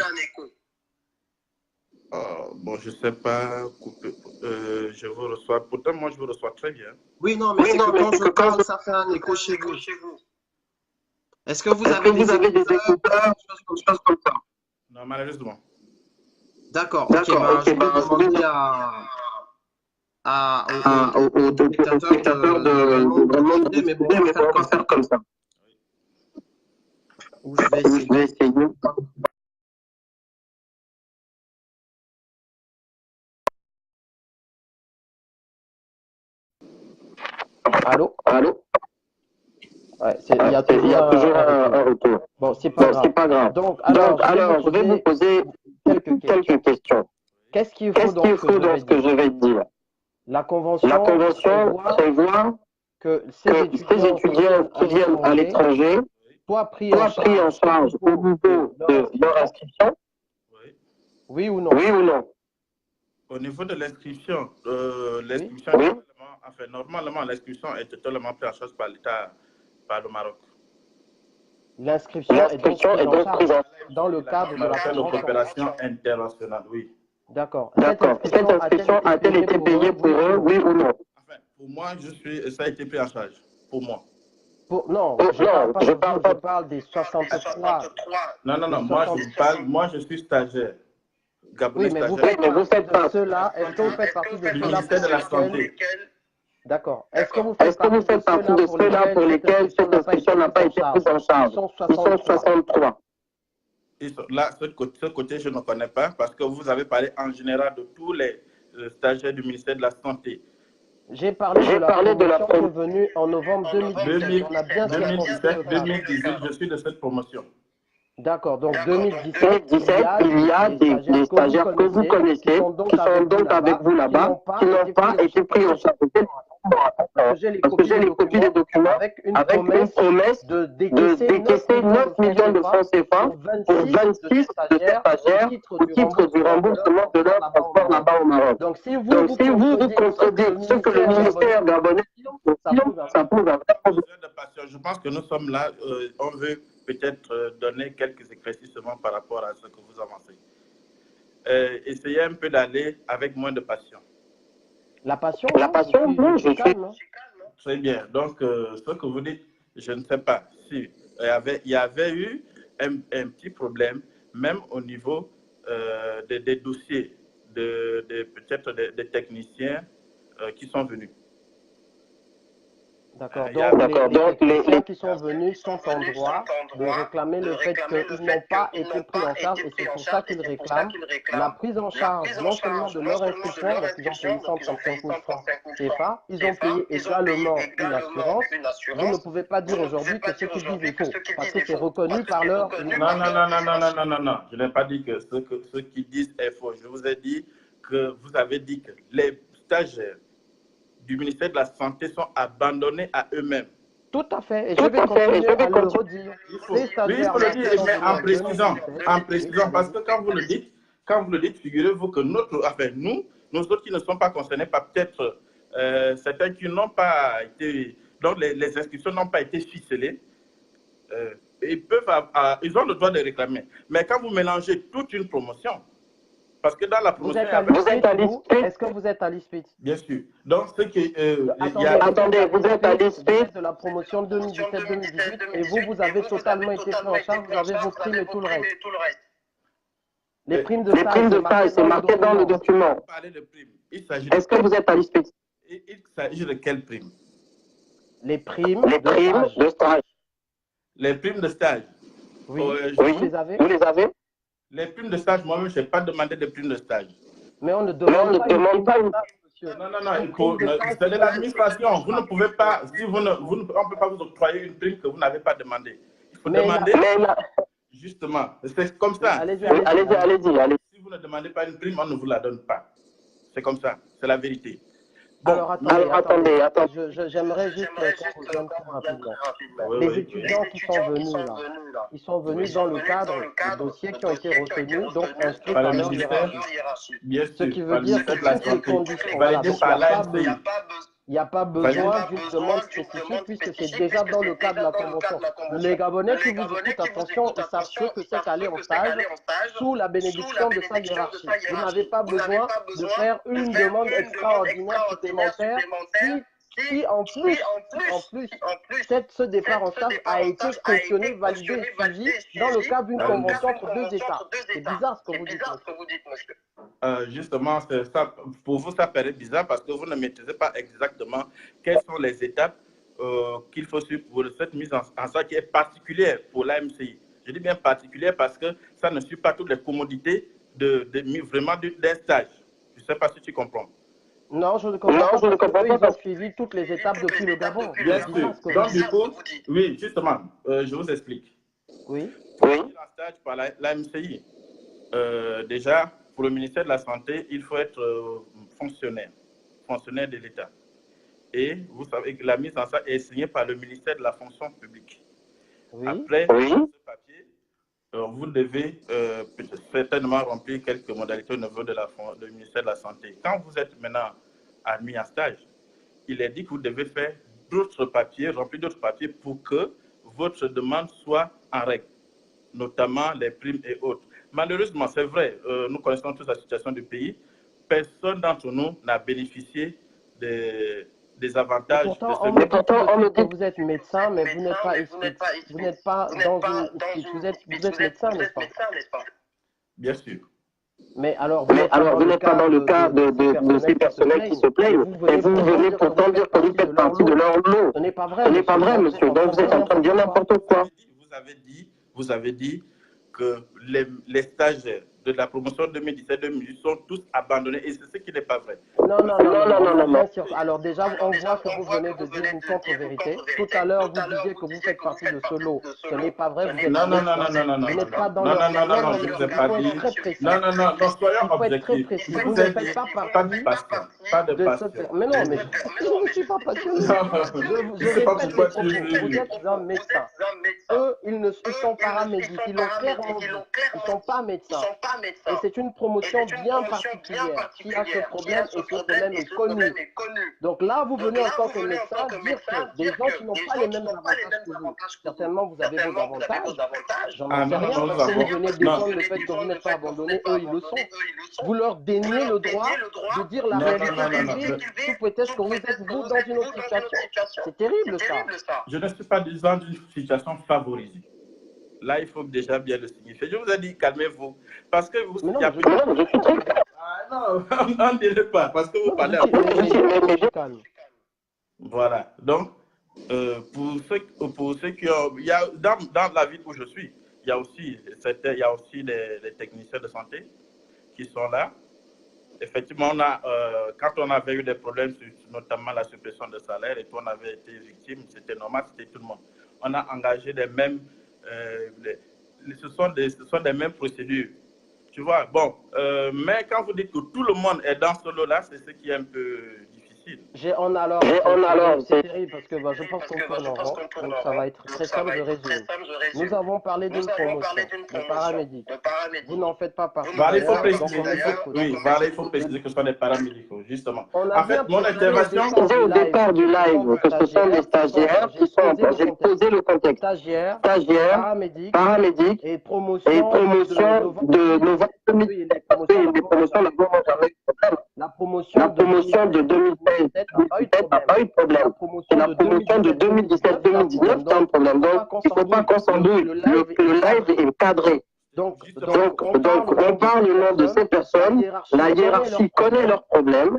Bon, je ne sais pas couper. Je vous reçois. Pourtant, moi, je vous reçois très bien. Oui, non, mais c'est que quand je parle, ça fait un écho chez vous. Est-ce que vous avez des écouteurs, des choses comme ça? Non, malheureusement. D'accord, ok, je vais demander au spectateur de vraiment décider, mais bon, on va faire comme ça. Ou je vais essayer. Allô? Ouais, il y a toujours un retour. Bon, c'est pas grave. Donc, alors, je vais vous poser quelques questions. Qu'est-ce qu'il faut dans ce que je vais dire? La convention prévoit que ces étudiants qui viennent à l'étranger soient pris en charge au niveau de leur inscription. Oui ou non? Au niveau de l'inscription, normalement, l'inscription est totalement prise en charge par l'État, par le Maroc. L'inscription est donc prise en charge dans le cadre de la coopération internationale, oui. D'accord. Cette inscription a-t-elle été payée pour eux, oui ou non? Enfin, pour moi, ça a été pris en charge. Pour moi. Non, je parle pas, je parle des 63. Non, moi je suis stagiaire. Oui, mais vous faites partie de ceux-là. Est-ce que vous faites partie de ceux-là ministère de la Santé. D'accord. Est-ce que vous faites partie de ceux-là pour lesquels cette inscription n'a pas été prise en charge? Ils sont 63. Là, ce côté, je ne connais pas parce que vous avez parlé en général de tous les stagiaires du ministère de la Santé. J'ai parlé de la promotion venue en novembre 2017. On a bien 2017-2018, je suis de cette promotion. D'accord, donc 2017, il y a des stagiaires que vous connaissez, qui sont donc avec vous là-bas, qui n'ont pas été pris en charge. J'ai les copies des documents avec une promesse de décaisser 9 millions de francs CFA pour 26 de ces stagiaires au titre du remboursement de leur transport là-bas au Maroc. Donc si vous contredisez ce que le ministère gabonais dit, ça pose un vrai problème. Je pense que nous sommes là, on veut peut-être donner quelques éclaircissements par rapport à ce que vous avancez. Essayez un peu d'aller avec moins de passion. La passion, non, je suis calme. Très bien. Donc, ce que vous dites, je ne sais pas si il y avait eu un petit problème, même au niveau des dossiers, peut-être des techniciens qui sont venus. D'accord. Donc, les techniciens qui sont venus sont en droit de réclamer le fait qu'ils n'ont pas été pris en charge et c'est pour ça qu'ils réclament la prise en charge non seulement de leur inscription, donc ils ont payé 135 000 francs CFA, ils ont payé également une assurance. Vous ne pouvez pas dire aujourd'hui que ce qu'ils disent est faux parce que c'est reconnu par leur... Non, je n'ai pas dit que ce qu'ils disent est faux. Je vous ai dit que vous avez dit que les stagiaires du ministère de la Santé sont abandonnés à eux-mêmes. Tout à fait, et je vais continuer à le redire. Oui, il faut le dire, mais en précisant, parce que quand vous le dites, figurez-vous que nous autres qui ne sommes pas concernés par peut-être certains qui n'ont pas été, donc les inscriptions n'ont pas été ficelées, ils ont le droit de réclamer. Mais quand vous mélangez toute une promotion, parce que dans la promotion... Vous êtes à l'ISPIT? Est-ce que vous êtes à l'ISPIT? Bien sûr. Donc, ce qui... attendez, vous êtes à l'ISPIT de la promotion 2017-2018 et vous avez totalement été pris en charge, vous avez vos primes et tout le reste. Les primes de stage, c'est marqué dans le document. Parler de primes. Est-ce que vous êtes à l'ISPIT? Il s'agit de quelles primes? Les primes de stage. Les primes de stage. Oui, vous les avez? Les primes de stage, moi-même, je n'ai pas demandé de primes de stage. Mais on ne demande pas une prime, monsieur. Non, c'est de l'administration. Vous ne pouvez pas, on ne peut pas vous octroyer une prime que vous n'avez pas demandée. Il faut demander, justement, c'est comme ça. Allez-y. Si vous ne demandez pas une prime, on ne vous la donne pas. C'est comme ça, c'est la vérité. Bon, alors attendez. J'aimerais juste qu'on revienne très rapidement. Les étudiants qui sont venus là, ils sont venus dans le cadre des dossiers qui ont été retenus, donc inscrits par leur hiérarchie. Ce qui veut dire que toutes les conditions, il n'y a pas besoin d'une demande spécifique puisque c'est déjà dans le cadre de la convention. Les Gabonais qui vous écoutent, attention, ils savent ce que c'est qu'aller en stage sous la bénédiction de sa hiérarchie. Vous n'avez pas besoin de faire une demande extraordinaire supplémentaire qui en plus, ce départ en stage a été cautionné, validé et suivi dans le cadre d'une convention entre deux États. C'est bizarre ce que vous dites, monsieur. Justement, ça, pour vous, ça paraît bizarre parce que vous ne maîtrisez pas exactement quelles sont les étapes qu'il faut suivre pour cette mise en stage qui est particulière pour l'AMCI. Je dis bien particulière parce que ça ne suit pas toutes les commodités vraiment d'un stage. Je ne sais pas si tu comprends. Non, je ne comprends pas. Ils ont suivi toutes les étapes depuis le Gabon. Bien sûr. Donc, du coup, oui, justement, je vous explique. Oui. Pour un stage par l'AMCI, déjà, pour le ministère de la Santé, il faut être fonctionnaire de l'État. Et vous savez que la mise en stage est signée par le ministère de la Fonction publique. Oui. Après ce papier, vous devez certainement remplir quelques modalités au niveau du ministère de la Santé. Quand vous êtes maintenant admis en stage, il est dit que vous devez faire d'autres papiers, remplir d'autres papiers pour que votre demande soit en règle, notamment les primes et autres. Malheureusement, c'est vrai, nous connaissons tous la situation du pays. Personne d'entre nous n'a bénéficié des avantages. Pourtant, on me dit que vous êtes médecin, mais vous n'êtes pas ici. Vous n'êtes pas dans une... Vous êtes médecin, n'est-ce pas? Bien sûr. Mais alors, vous n'êtes pas dans le cas de ces personnels qui se plaignent. Et vous venez pourtant dire que vous faites partie de leur lot. Ce n'est pas vrai, monsieur. Donc, vous êtes en train de dire n'importe quoi. Vous avez dit que les stagiaires de la promotion 2017-2018 sont tous abandonnés et c'est ce qui n'est pas vrai. Non. Bien sûr. Alors déjà, on voit que vous venez de dire une contre-vérité. Tout à l'heure, vous disiez que vous faites partie de ce lot. Ce n'est pas vrai. Vous n'êtes pas dans le... Non, je ne vous ai pas dit. Non, soyons objectifs. Vous ne faites pas partie de ce... Mais non, mais je ne suis pas passionné. Je répète les propos. Vous êtes un médecin. Eux, ils sont paramédics. Ils l'ont clairement dit. Ils ne sont pas médecins. Et c'est une promotion bien particulière qui a ce problème et ce problème est connu. Donc là, vous venez en tant que médecin dire que des gens qui n'ont pas les mêmes avantages que vous, certainement vous avez vos avantages, j'en sais rien, parce que vous venez défendre le fait que vous n'êtes pas abandonné, eux ils le sont. Vous leur déniez le droit de dire la réalité sous prétexte que vous êtes vous dans une autre situation. C'est terrible ça. Je ne suis pas dans une situation favorisée. Là, il faut déjà bien le signifier. Je vous ai dit, calmez-vous. Parce que vous... Non, on ne dirait pas. Parce que vous parlez à... Voilà. Donc, pour ceux qui ont... Il y a, dans la ville où je suis, il y a aussi les techniciens de santé qui sont là. Effectivement, quand on avait eu des problèmes, notamment la suppression de salaire, et qu'on avait été victime, c'était normal, c'était tout le monde. On a engagé les mêmes... ce sont des mêmes procédures. Tu vois, bon, mais quand vous dites que tout le monde est dans ce lot-là, c'est ce qui est un peu difficile. C'est terrible parce que je pense qu'on tourne en rond, donc ça va être très simple, je résume. Nous avons parlé d'une promotion de paramédic. Vous n'en faites pas partie. Voilà, il faut d'ailleurs, donc préciser. on met ça de côté. Oui, voilà, il faut préciser que ce sont des paramédicaux, justement. On a En fait, bien mon intervention, précisé au départ du live que ce sont des stagiaires qui sont, j'ai posé le contexte, stagiaires, paramédics et promotion de novembre 2017. La promotion de 2016 n'a pas eu de problème. C'est la promotion de 2017-2019 qui a un problème. Donc, il ne faut pas qu'on s'embrouille. Le live est cadré. Donc, on parle au nom de ces personnes. La hiérarchie connaît leurs problèmes.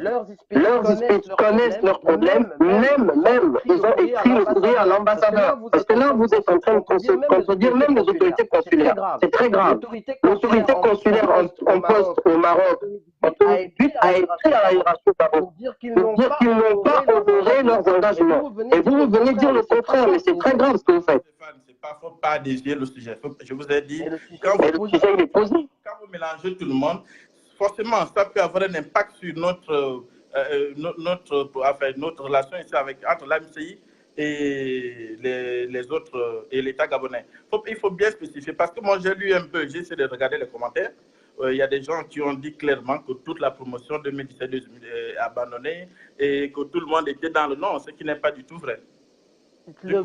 Leurs experts connaissent leurs problèmes. Même, ils ont écrit le courrier à l'ambassadeur. Parce que là, vous êtes en train de contredire même les autorités consulaires. C'est très grave. L'autorité consulaire en poste au Maroc a écrit à la hiérarchie pour dire qu'ils n'ont pas honoré leurs engagements. Et vous venez dire le contraire, mais c'est très grave ce que vous faites. Il ne faut pas dévier le sujet. Je vous ai dit, quand vous mélangez tout le monde, forcément, ça peut avoir un impact sur notre relation ici entre l'AMCI et les autres, et l'État gabonais. Il faut bien spécifier, parce que moi j'ai lu un peu, j'ai essayé de regarder les commentaires. Il y a des gens qui ont dit clairement que toute la promotion 2017 est abandonnée et que tout le monde était dans le non, ce qui n'est pas du tout vrai. Le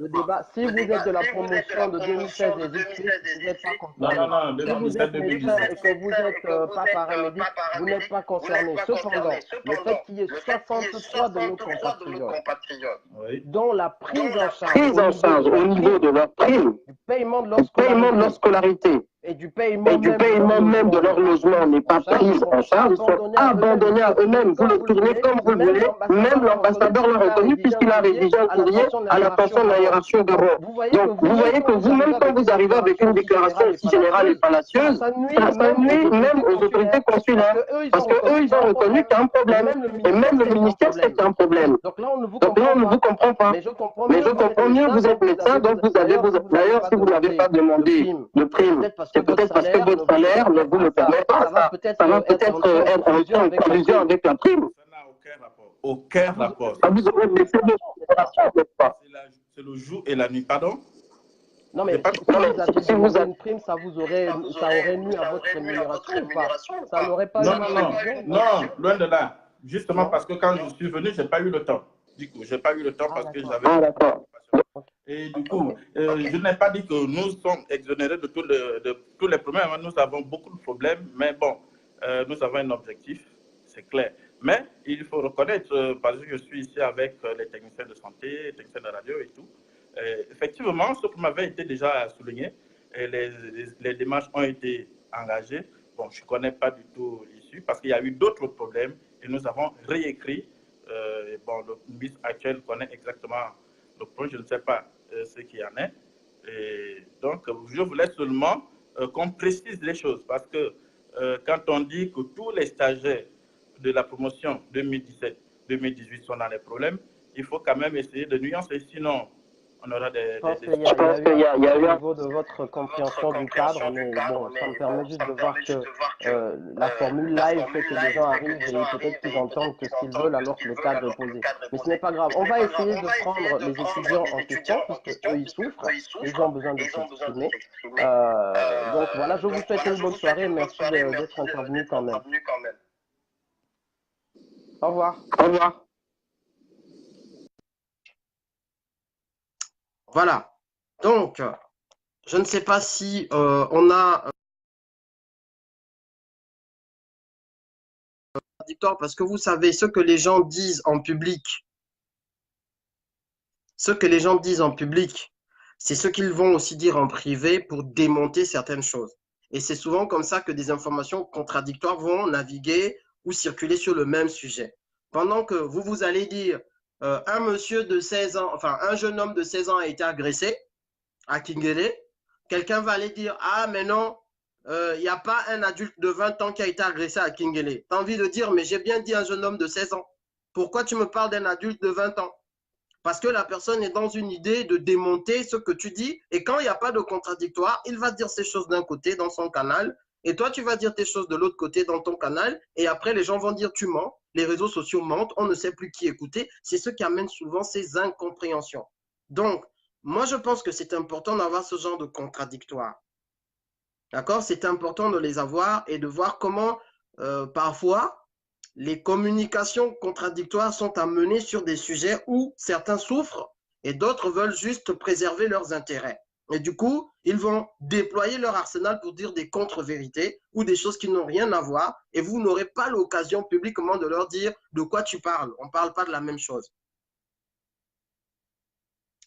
débat, si vous êtes de la promotion de 2016 et 2018, vous n'êtes pas concerné. Non, si vous êtes médecin et que vous n'êtes pas paramédic, vous n'êtes pas concerné. Cependant, le fait qu'il y ait 63 de nos compatriotes, dont la prise en charge au niveau de leur prime, du paiement de leur scolarité, et du paiement même de leur logement n'est pas pris en charge, ils sont abandonnés à eux-mêmes. Vous le tournez comme vous voulez, même l'ambassadeur l'a reconnu puisqu'il a rédigé un courrier à la personne de la hiérarchie au Gabon. Donc vous voyez que vous-même, quand vous arrivez avec une déclaration aussi générale et fallacieuse, ça nuit même aux autorités consulaires, parce qu'eux, ils ont reconnu qu'il y a un problème, et même le ministère sait qu'il y a un problème. Donc là, on ne vous comprend pas. Mais je comprends mieux, vous êtes médecin, donc vous avez, d'ailleurs, si vous n'avez pas demandé de prime, c'est peut-être parce que votre salaire ne vous le permet pas. Ça va peut-être être en collusion avec la prime. Ça n'a aucun rapport. Vous aurez laissé de n'est-ce pas? C'est le jour et la nuit, pardon? Non, mais si vous avez une prime, ça aurait nuit à votre rémunération ou pas? Ça n'aurait pas Non, loin de là. Justement parce que quand je suis venu, je n'ai pas eu le temps. Du coup, je n'ai pas eu le temps parce que j'avais... Ah, d'accord. Et du coup, je n'ai pas dit que nous sommes exonérés de tous les problèmes. Nous avons beaucoup de problèmes, mais bon, nous avons un objectif, c'est clair. Mais il faut reconnaître, parce que je suis ici avec les techniciens de santé, les techniciens de radio et tout, effectivement, ce qui m'avait été déjà souligné, et les démarches ont été engagées. Bon, je ne connais pas du tout l'issue, parce qu'il y a eu d'autres problèmes, et nous avons réécrit. Bon, le ministre actuel connaît exactement le point, je ne sais pas ce qu'il y en est. Et donc, je voulais seulement qu'on précise les choses, parce que quand on dit que tous les stagiaires de la promotion 2017-2018 sont dans les problèmes, il faut quand même essayer de nuancer, sinon on aura des... Je pense qu'il y a eu au niveau de votre compréhension du cadre, mais bon, ça me permet juste de voir que la formule live fait que les gens arrivent et peut-être qu'ils entendent que ce qu'ils veulent alors que le cadre est posé. Mais ce n'est pas grave. On va essayer de prendre les étudiants en question, puisque eux, ils souffrent, ils ont besoin de s'exprimer. Donc voilà, je vous souhaite une bonne soirée. Merci d'être intervenu quand même. Au revoir. Au revoir. Voilà. Donc, je ne sais pas si on a contradictoire, parce que vous savez, ce que les gens disent en public, c'est ce qu'ils vont aussi dire en privé pour démonter certaines choses. Et c'est souvent comme ça que des informations contradictoires vont naviguer ou circuler sur le même sujet. Pendant que vous allez dire un monsieur de 16 ans, enfin un jeune homme de 16 ans a été agressé à Kingele, quelqu'un va aller dire ah mais non, il n'y a pas un adulte de 20 ans qui a été agressé à Kingele. Tu as envie de dire mais j'ai bien dit un jeune homme de 16 ans. Pourquoi tu me parles d'un adulte de 20 ans? Parce que la personne est dans une idée de démonter ce que tu dis, et quand il n'y a pas de contradictoire, il va dire ces choses d'un côté dans son canal, et toi, tu vas dire tes choses de l'autre côté dans ton canal, et après, les gens vont dire tu mens, les réseaux sociaux mentent, on ne sait plus qui écouter. C'est ce qui amène souvent ces incompréhensions. Donc, moi, je pense que c'est important d'avoir ce genre de contradictoire. D'accord? C'est important de les avoir et de voir comment, parfois, les communications contradictoires sont amenées sur des sujets où certains souffrent et d'autres veulent juste préserver leurs intérêts. Et du coup, ils vont déployer leur arsenal pour dire des contre-vérités ou des choses qui n'ont rien à voir et vous n'aurez pas l'occasion publiquement de leur dire de quoi tu parles. On ne parle pas de la même chose.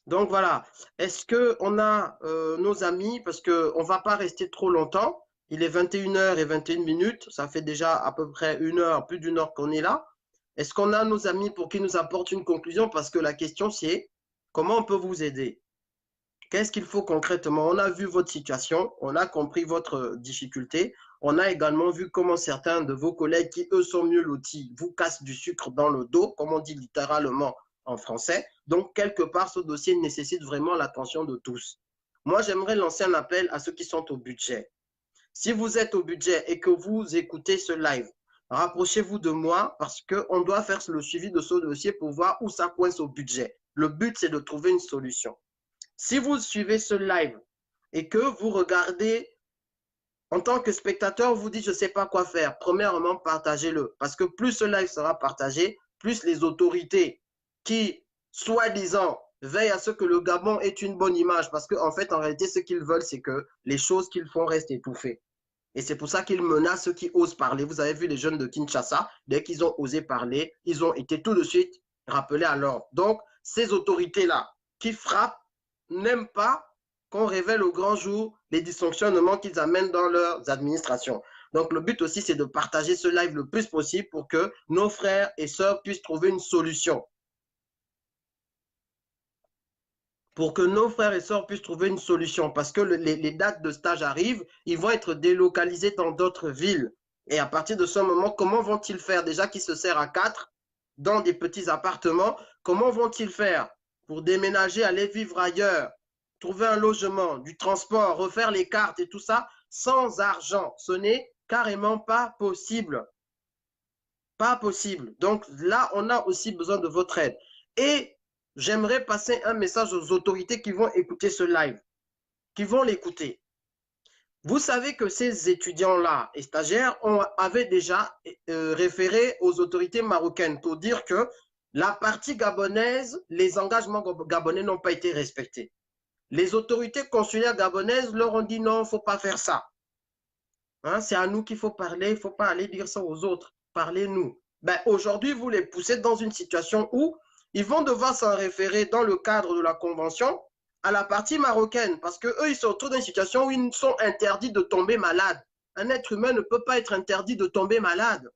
Donc voilà, est-ce qu'on a nos amis, parce qu'on ne va pas rester trop longtemps, il est 21h21, ça fait déjà à peu près une heure, plus d'une heure qu'on est là. Est-ce qu'on a nos amis pour qu'ils nous apportent une conclusion? Parce que la question c'est, comment on peut vous aider? Qu'est-ce qu'il faut concrètement? On a vu votre situation, on a compris votre difficulté, on a également vu comment certains de vos collègues qui, eux, sont mieux lotis, vous cassent du sucre dans le dos, comme on dit littéralement en français. Donc, quelque part, ce dossier nécessite vraiment l'attention de tous. Moi, j'aimerais lancer un appel à ceux qui sont au budget. Si vous êtes au budget et que vous écoutez ce live, rapprochez-vous de moi parce qu'on doit faire le suivi de ce dossier pour voir où ça coince au budget. Le but, c'est de trouver une solution. Si vous suivez ce live et que vous regardez en tant que spectateur, vous dites je ne sais pas quoi faire, premièrement, partagez-le. Parce que plus ce live sera partagé, plus les autorités qui, soi-disant, veillent à ce que le Gabon ait une bonne image. Parce qu'en fait, en réalité, ce qu'ils veulent, c'est que les choses qu'ils font restent étouffées. Et c'est pour ça qu'ils menacent ceux qui osent parler. Vous avez vu les jeunes de Kinshasa, dès qu'ils ont osé parler, ils ont été tout de suite rappelés à l'ordre. Donc, ces autorités-là qui frappent n'aiment pas qu'on révèle au grand jour les dysfonctionnements qu'ils amènent dans leurs administrations. Donc, le but aussi, c'est de partager ce live le plus possible pour que nos frères et sœurs puissent trouver une solution. Pour que nos frères et sœurs puissent trouver une solution. Parce que les dates de stage arrivent, ils vont être délocalisés dans d'autres villes. Et à partir de ce moment, comment vont-ils faire? Déjà qu'ils se serrent à 4 dans des petits appartements, comment vont-ils faire pour déménager, aller vivre ailleurs, trouver un logement, du transport, refaire les cartes et tout ça sans argent? Ce n'est carrément pas possible. Pas possible. Donc là, on a aussi besoin de votre aide. Et j'aimerais passer un message aux autorités qui vont écouter ce live, qui vont l'écouter. Vous savez que ces étudiants-là et stagiaires avaient déjà référé aux autorités marocaines pour dire que la partie gabonaise, les engagements gabonais n'ont pas été respectés. Les autorités consulaires gabonaises leur ont dit non, il ne faut pas faire ça. Hein, c'est à nous qu'il faut parler, il ne faut pas aller dire ça aux autres. Parlez-nous. Ben, aujourd'hui, vous les poussez dans une situation où ils vont devoir s'en référer dans le cadre de la convention à la partie marocaine parce qu'eux, ils se retrouvent dans une situation où ils sont interdits de tomber malades. Un être humain ne peut pas être interdit de tomber malade.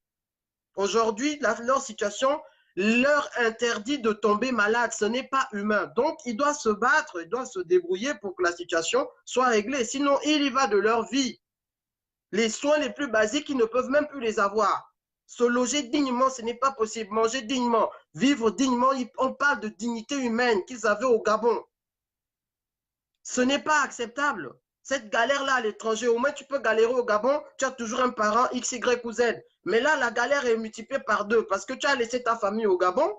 Aujourd'hui, leur situation leur interdit de tomber malade. Ce n'est pas humain. Donc, ils doivent se battre, ils doivent se débrouiller pour que la situation soit réglée. Sinon, il y va de leur vie. Les soins les plus basiques, ils ne peuvent même plus les avoir. Se loger dignement, ce n'est pas possible. Manger dignement, vivre dignement, on parle de dignité humaine qu'ils avaient au Gabon. Ce n'est pas acceptable. Cette galère-là à l'étranger, au moins tu peux galérer au Gabon, tu as toujours un parent X, Y ou Z. Mais là, la galère est multipliée par 2 parce que tu as laissé ta famille au Gabon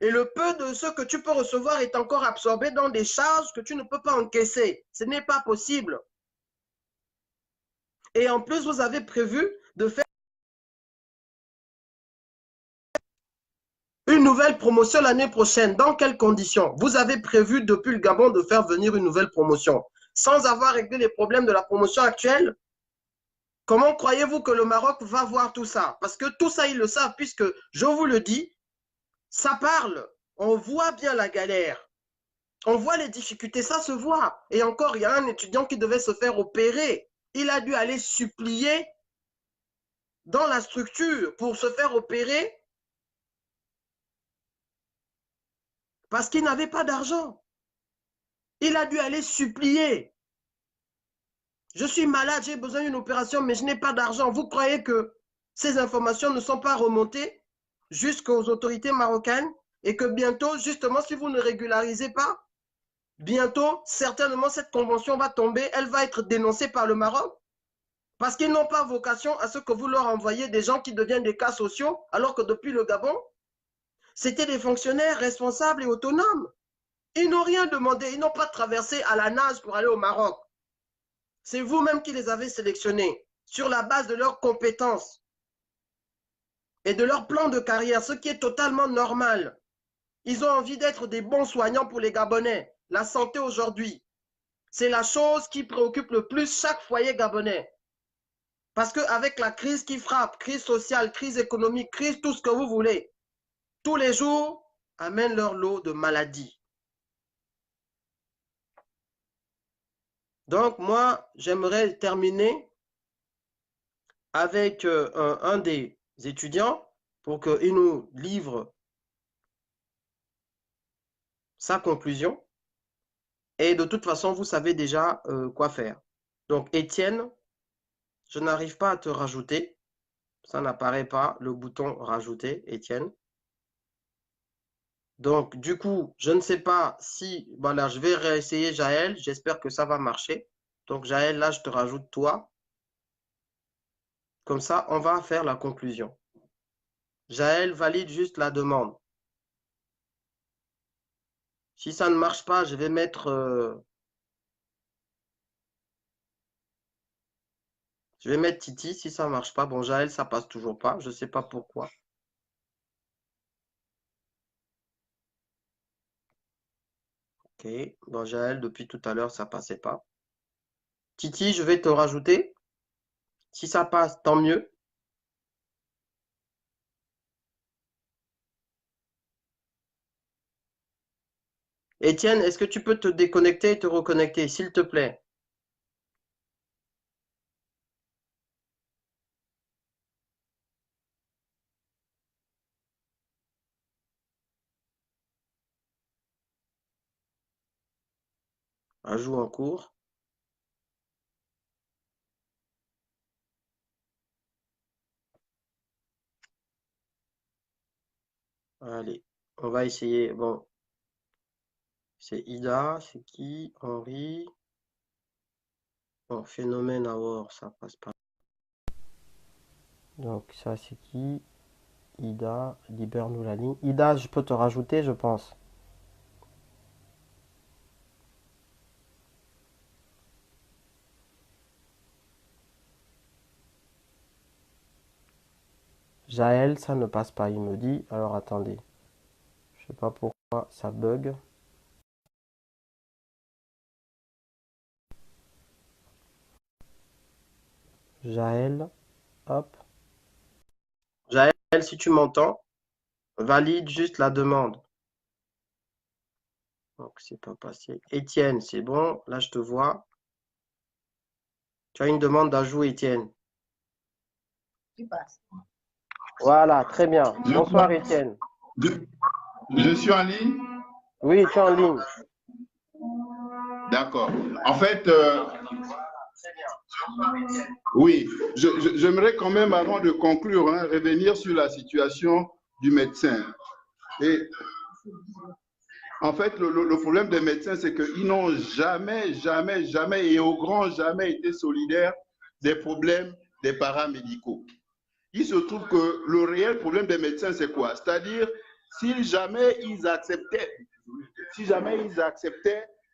et le peu de ce que tu peux recevoir est encore absorbé dans des charges que tu ne peux pas encaisser. Ce n'est pas possible. Et en plus, vous avez prévu de faire une nouvelle promotion l'année prochaine. Dans quelles conditions? Vous avez prévu depuis le Gabon de faire venir une nouvelle promotion sans avoir réglé les problèmes de la promotion actuelle? Comment croyez-vous que le Maroc va voir tout ça? Parce que tout ça, ils le savent, puisque, je vous le dis, ça parle. On voit bien la galère. On voit les difficultés, ça se voit. Et encore, il y a un étudiant qui devait se faire opérer. Il a dû aller supplier dans la structure pour se faire opérer parce qu'il n'avait pas d'argent. Il a dû aller supplier. Je suis malade, j'ai besoin d'une opération, mais je n'ai pas d'argent. Vous croyez que ces informations ne sont pas remontées jusqu'aux autorités marocaines et que bientôt, justement, si vous ne régularisez pas, bientôt, certainement, cette convention va tomber, elle va être dénoncée par le Maroc. Parce qu'ils n'ont pas vocation à ce que vous leur envoyez des gens qui deviennent des cas sociaux, alors que depuis le Gabon, c'était des fonctionnaires responsables et autonomes. Ils n'ont rien demandé, ils n'ont pas traversé à la nage pour aller au Maroc. C'est vous-même qui les avez sélectionnés sur la base de leurs compétences et de leur plan de carrière, ce qui est totalement normal. Ils ont envie d'être des bons soignants pour les Gabonais. La santé aujourd'hui, c'est la chose qui préoccupe le plus chaque foyer gabonais. Parce qu'avec la crise qui frappe, crise sociale, crise économique, crise tout ce que vous voulez, tous les jours amènent leur lot de maladies. Donc moi, j'aimerais terminer avec un des étudiants pour qu'il nous livre sa conclusion. Et de toute façon, vous savez déjà quoi faire. Donc Étienne, je n'arrive pas à te rajouter. Ça n'apparaît pas, le bouton rajouter, Étienne. Donc, du coup, je ne sais pas si... Voilà, je vais réessayer Jaël. J'espère que ça va marcher. Donc, Jaël, là, je te rajoute toi. Comme ça, on va faire la conclusion. Jaël valide juste la demande. Si ça ne marche pas, je vais mettre... je vais mettre Titi. Si ça ne marche pas, bon, Jaël, ça passe toujours pas. Je ne sais pas pourquoi. Ok. Bon, Jaël, depuis tout à l'heure, ça ne passait pas. Titi, je vais te rajouter. Si ça passe, tant mieux. Étienne, est-ce que tu peux te déconnecter et te reconnecter, s'il te plaît? Ajout en cours. Allez, on va essayer. Bon, c'est Ida, c'est qui? Henri. Bon, phénomène à voir, ça passe pas. Donc, ça, c'est qui? Ida, libère-nous la ligne. Ida, je peux te rajouter, je pense. Jaël, ça ne passe pas, il me dit. Alors, attendez. Je sais pas pourquoi ça bug. Jaël, hop. Jaël, si tu m'entends, valide juste la demande. Donc, c'est pas passé. Étienne, c'est bon. Là, je te vois. Tu as une demande d'ajout, Étienne. Voilà, très bien. Bonsoir, Étienne. Je suis en ligne? Oui, tu es en ligne. D'accord. En fait, oui, j'aimerais quand même, avant de conclure, revenir sur la situation du médecin. Et en fait, le problème des médecins, c'est qu'ils n'ont jamais, jamais, jamais et au grand jamais été solidaires des problèmes des paramédicaux. Il se trouve que le réel problème des médecins, c'est quoi? C'est-à-dire, si jamais ils acceptaient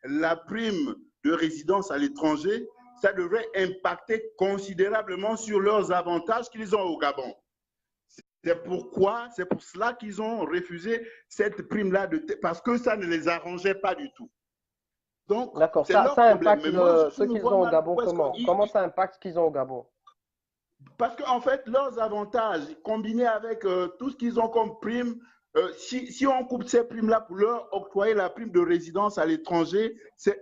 la prime de résidence à l'étranger, ça devrait impacter considérablement sur leurs avantages qu'ils ont au Gabon. C'est pour cela qu'ils ont refusé cette prime-là, parce que ça ne les arrangeait pas du tout. Donc, d'accord, ça impacte ceux qu'ils ont au Gabon comment? Comment ça impacte ce qu'ils ont au Gabon? Parce qu'en fait, leurs avantages, combinés avec tout ce qu'ils ont comme prime, si on coupe ces primes-là pour leur octroyer la prime de résidence à l'étranger,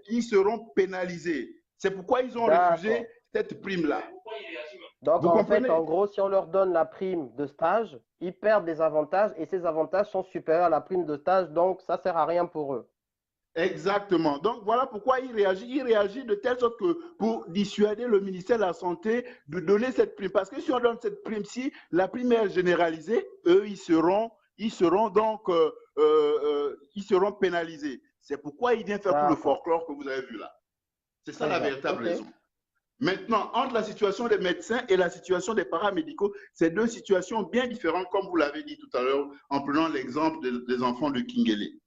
ils seront pénalisés. C'est pourquoi ils ont refusé cette prime-là. Donc, en fait, en gros, si on leur donne la prime de stage, ils perdent des avantages et ces avantages sont supérieurs à la prime de stage, donc ça ne sert à rien pour eux. Exactement. Donc, voilà pourquoi il réagit. Il réagit de telle sorte que pour dissuader le ministère de la Santé de donner cette prime. Parce que si on donne cette prime-ci, la prime est généralisée, eux, ils seront pénalisés. C'est pourquoi il vient faire tout le folklore que vous avez vu là. C'est ça la véritable raison. Maintenant, entre la situation des médecins et la situation des paramédicaux, c'est deux situations bien différentes, comme vous l'avez dit tout à l'heure, en prenant l'exemple des enfants de Kingele.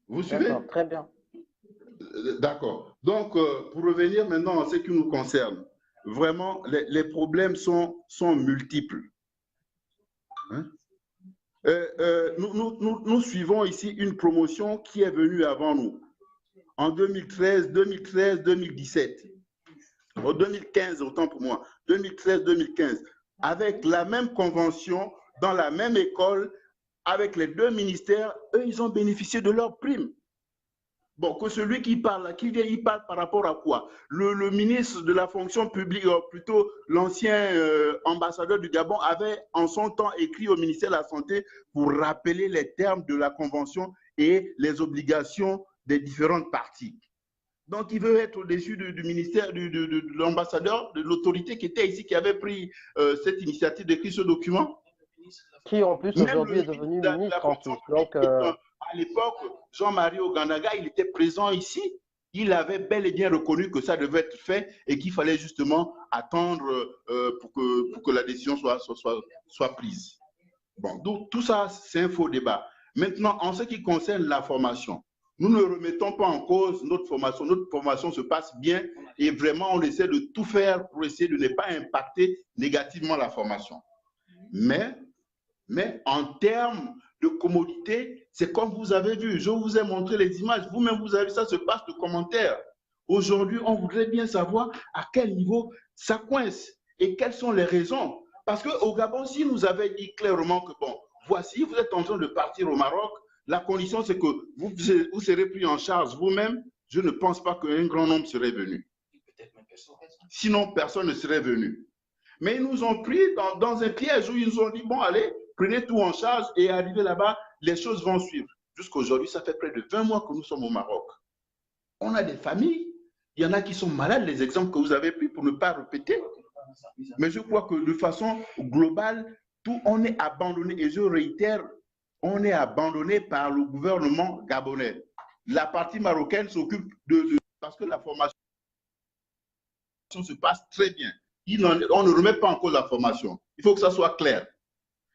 Vous suivez? D'accord, très bien. D'accord. Donc, pour revenir maintenant à ce qui nous concerne, vraiment, les problèmes sont multiples. Hein? Nous suivons ici une promotion qui est venue avant nous, en 2013, 2017. En 2015, autant pour moi, 2013-2015, avec la même convention, dans la même école, avec les deux ministères, eux, ils ont bénéficié de leurs primes. Bon, que celui qui parle, qui vient, il parle par rapport à quoi? Le ministre de la fonction publique, plutôt l'ancien ambassadeur du Gabon, avait en son temps écrit au ministère de la Santé pour rappeler les termes de la convention et les obligations des différentes parties. Donc, il veut être au-dessus du ministère, de l'ambassadeur, de l'autorité qui était ici, qui avait pris cette initiative d'écrire ce document. Qui en plus aujourd'hui est devenu ministre en plus. Donc, à l'époque, Jean-Marie Ogandaga, il était présent ici. Il avait bel et bien reconnu que ça devait être fait et qu'il fallait justement attendre pour que la décision soit prise. Bon, donc tout ça, c'est un faux débat. Maintenant, en ce qui concerne la formation, nous ne remettons pas en cause notre formation. Notre formation se passe bien et vraiment, on essaie de tout faire pour essayer de ne pas impacter négativement la formation. Mais en termes de commodité, c'est comme vous avez vu, je vous ai montré les images, vous-même vous avez vu, ça se passe de commentaires. Aujourd'hui, on voudrait bien savoir à quel niveau ça coince et quelles sont les raisons. Parce qu'au Gabon, si nous avait dit clairement que, bon, voici, vous êtes en train de partir au Maroc, la condition c'est que vous serez pris en charge vous-même, je ne pense pas qu'un grand nombre serait venu. Sinon, personne ne serait venu. Mais ils nous ont pris dans un piège où ils nous ont dit, bon, allez, prenez tout en charge et arrivez là-bas, les choses vont suivre. Jusqu'aujourd'hui, ça fait près de 20 mois que nous sommes au Maroc. On a des familles, il y en a qui sont malades, les exemples que vous avez pris pour ne pas répéter. Mais je crois que de façon globale, tout on est abandonné, et je réitère, on est abandonné par le gouvernement gabonais. La partie marocaine s'occupe parce que la formation se passe très bien. On ne remet pas en cause la formation. Il faut que ça soit clair.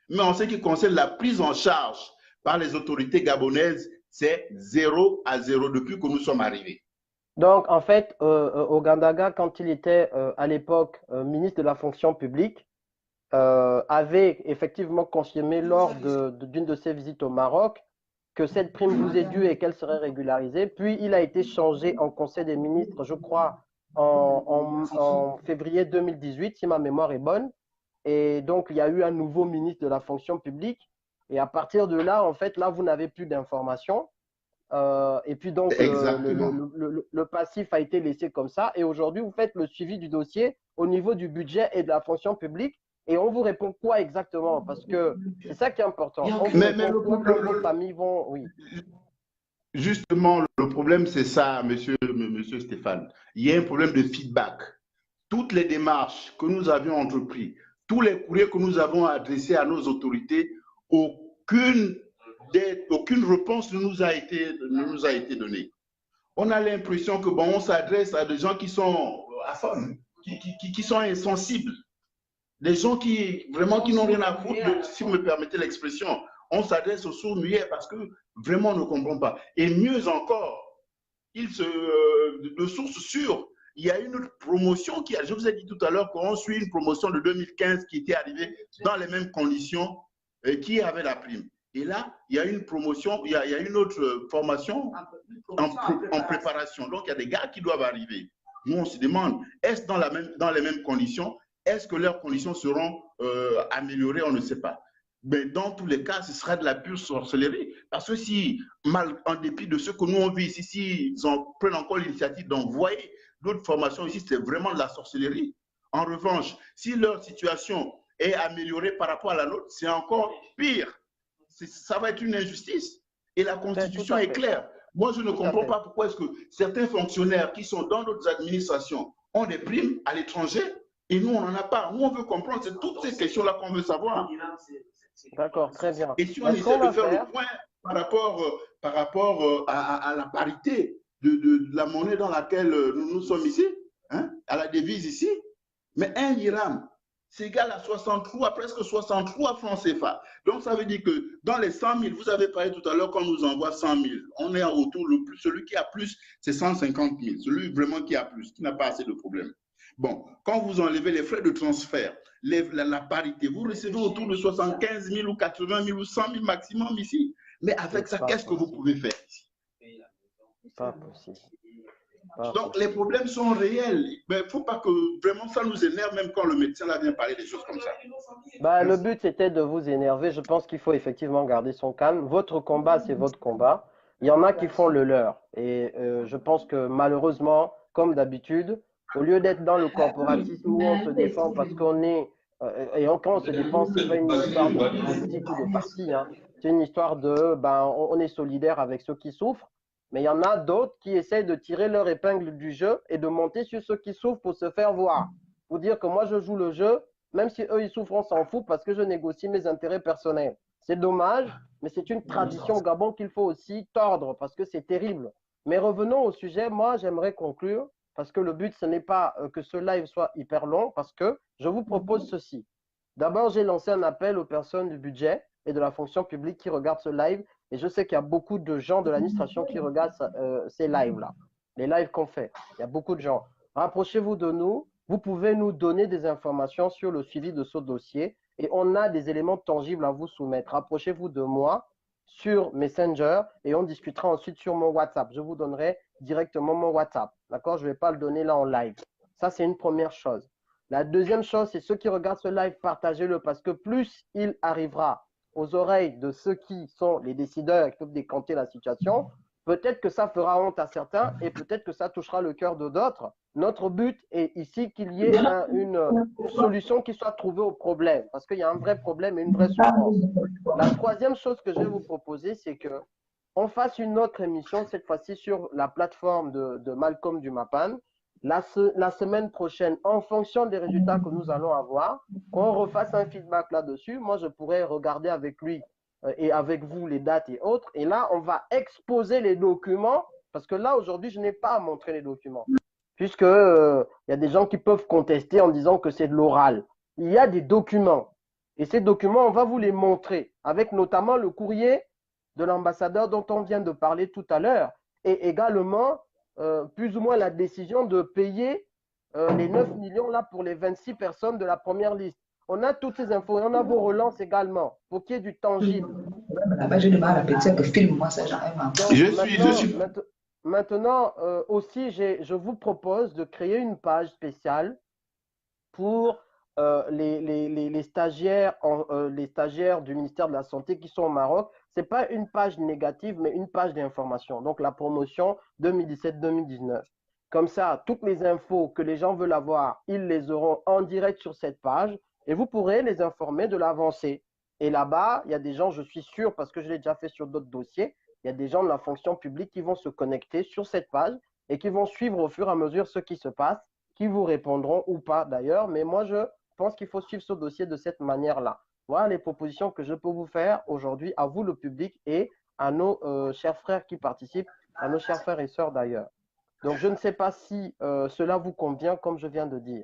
Mais en ce qui concerne la prise en charge par les autorités gabonaises, c'est 0 à 0 depuis que nous sommes arrivés. Donc, en fait, Ogandaga, quand il était à l'époque ministre de la fonction publique, avait effectivement confirmé lors d'une de ses visites au Maroc que cette prime vous est due et qu'elle serait régularisée. Puis, il a été changé en Conseil des ministres, je crois, en février 2018, si ma mémoire est bonne. Et donc, il y a eu un nouveau ministre de la fonction publique. Et à partir de là, en fait, là, vous n'avez plus d'informations. Et puis donc, le passif a été laissé comme ça. Et aujourd'hui, vous faites le suivi du dossier au niveau du budget et de la fonction publique. Et on vous répond quoi exactement? Parce que c'est ça qui est important. On vous répond quoi quand vos familles vont… Oui. Justement, le problème, c'est ça, monsieur Stéphane. Il y a un problème de feedback. Toutes les démarches que nous avions entreprises, tous les courriers que nous avons adressés à nos autorités, aucune réponse ne nous a été donnée. On a l'impression que bon, on s'adresse à des gens qui sont qui sont insensibles, des gens qui vraiment qui n'ont rien à foutre, si vous me permettez l'expression. On s'adresse aux sourds-muets parce que vraiment on ne comprend pas. Et mieux encore, de source sûre, il y a une autre promotion je vous ai dit tout à l'heure qu'on suit une promotion de 2015 qui était arrivée dans les mêmes conditions qui avait la prime. Et là, il y a une promotion, il y a une autre formation en préparation. Donc, il y a des gars qui doivent arriver. Nous, on se demande, est-ce dans les mêmes conditions? Est-ce que leurs conditions seront améliorées? On ne sait pas. Mais dans tous les cas, ce sera de la pure sorcellerie. Parce que si, en dépit de ce que nous on vit ici, s'ils prennent encore l'initiative d'envoyer d'autres formations ici, c'est vraiment de la sorcellerie. En revanche, si leur situation est améliorée par rapport à la nôtre, c'est encore pire. Ça va être une injustice. Et la Constitution est claire. Moi, je ne comprends pas pourquoi est-ce que certains fonctionnaires qui sont dans d'autres administrations ont des primes à l'étranger et nous, on n'en a pas. Nous, on veut comprendre. C'est toutes ces questions-là qu'on veut savoir. D'accord, très bien. Et si on essaie de faire le point par rapport à la parité de la monnaie dans laquelle nous sommes ici, hein, à la devise ici. Mais 1 dirham, c'est égal à 63, presque 63 francs CFA. Donc, ça veut dire que dans les 100 000, vous avez parlé tout à l'heure qu'on nous envoie 100 000. On est autour, celui qui a plus, c'est 150 000. Celui vraiment qui a plus, qui n'a pas assez de problèmes. Bon, quand vous enlevez les frais de transfert, la parité, vous recevez autour de 75 000 ou 80 000 ou 100 000 maximum ici. Mais avec ça, qu'est-ce que vous pouvez faire ici? Pas possible. Donc, les problèmes sont réels. Mais il ne faut pas que vraiment ça nous énerve, même quand le médecin là vient parler des choses comme ça. Bah, le but, c'était de vous énerver. Je pense qu'il faut effectivement garder son calme. Votre combat, c'est votre combat. Il y en a qui font le leur. Et je pense que malheureusement, comme d'habitude, au lieu d'être dans le corporatisme où on se défend parce qu'on est… quand on se défend, ce n'est pas une histoire de politique ou de parti. Hein. C'est une histoire de… on est solidaire avec ceux qui souffrent. Mais il y en a d'autres qui essayent de tirer leur épingle du jeu et de monter sur ceux qui souffrent pour se faire voir. Pour dire que moi, je joue le jeu, même si eux, ils souffrent, on s'en fout parce que je négocie mes intérêts personnels. C'est dommage, mais c'est une tradition au Gabon qu'il faut aussi tordre parce que c'est terrible. Mais revenons au sujet. Moi, j'aimerais conclure parce que le but, ce n'est pas que ce live soit hyper long parce que je vous propose ceci. D'abord, j'ai lancé un appel aux personnes du budget et de la fonction publique qui regardent ce live. Et je sais qu'il y a beaucoup de gens de l'administration qui regardent ces lives-là, les lives qu'on fait. Il y a beaucoup de gens. Rapprochez-vous de nous. Vous pouvez nous donner des informations sur le suivi de ce dossier. Et on a des éléments tangibles à vous soumettre. Rapprochez-vous de moi sur Messenger et on discutera ensuite sur mon WhatsApp. Je vous donnerai directement mon WhatsApp. D'accord? Je ne vais pas le donner là en live. Ça, c'est une première chose. La deuxième chose, c'est ceux qui regardent ce live, partagez-le parce que plus il arrivera aux oreilles de ceux qui sont les décideurs et qui peuvent décanter la situation, peut-être que ça fera honte à certains et peut-être que ça touchera le cœur de d'autres. Notre but est ici qu'il y ait une solution qui soit trouvée au problème parce qu'il y a un vrai problème et une vraie souffrance. La troisième chose que je vais vous proposer, c'est qu'on fasse une autre émission, cette fois-ci sur la plateforme de Malcolm Dumapan, la semaine prochaine, en fonction des résultats que nous allons avoir, qu'on refasse un feedback là-dessus. Moi, je pourrais regarder avec lui et avec vous les dates et autres. Et là, on va exposer les documents, parce que là, aujourd'hui, je n'ai pas à montrer les documents, puisque y a des gens qui peuvent contester en disant que c'est de l'oral. Il y a des documents. Et ces documents, on va vous les montrer, avec notamment le courrier de l'ambassadeur dont on vient de parler tout à l'heure, et également plus ou moins la décision de payer les 9 millions là pour les 26 personnes de la première liste. On a toutes ces infos et on a vos relances également pour qu'il y ait du tangible. Maintenant aussi, je vous propose de créer une page spéciale pour les stagiaires du ministère de la Santé qui sont au Maroc. Ce n'est pas une page négative, mais une page d'information. Donc, la promotion 2017-2019. Comme ça, toutes les infos que les gens veulent avoir, ils les auront en direct sur cette page et vous pourrez les informer de l'avancée. Et là-bas, il y a des gens, je suis sûr, parce que je l'ai déjà fait sur d'autres dossiers, il y a des gens de la fonction publique qui vont se connecter sur cette page et qui vont suivre au fur et à mesure ce qui se passe, qui vous répondront ou pas d'ailleurs. Mais moi, je pense qu'il faut suivre ce dossier de cette manière-là. Voilà les propositions que je peux vous faire aujourd'hui à vous, le public, et à nos chers frères qui participent, à nos chers frères et sœurs d'ailleurs. Donc, je ne sais pas si cela vous convient, comme je viens de dire.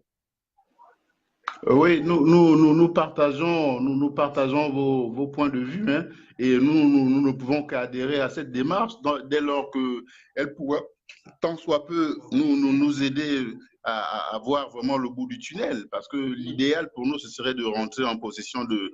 Oui, nous partageons vos points de vue, hein, et nous ne pouvons qu'adhérer à cette démarche dès lors qu'elle pourra, tant soit peu, nous aider à voir vraiment le bout du tunnel. Parce que l'idéal pour nous, ce serait de rentrer en possession de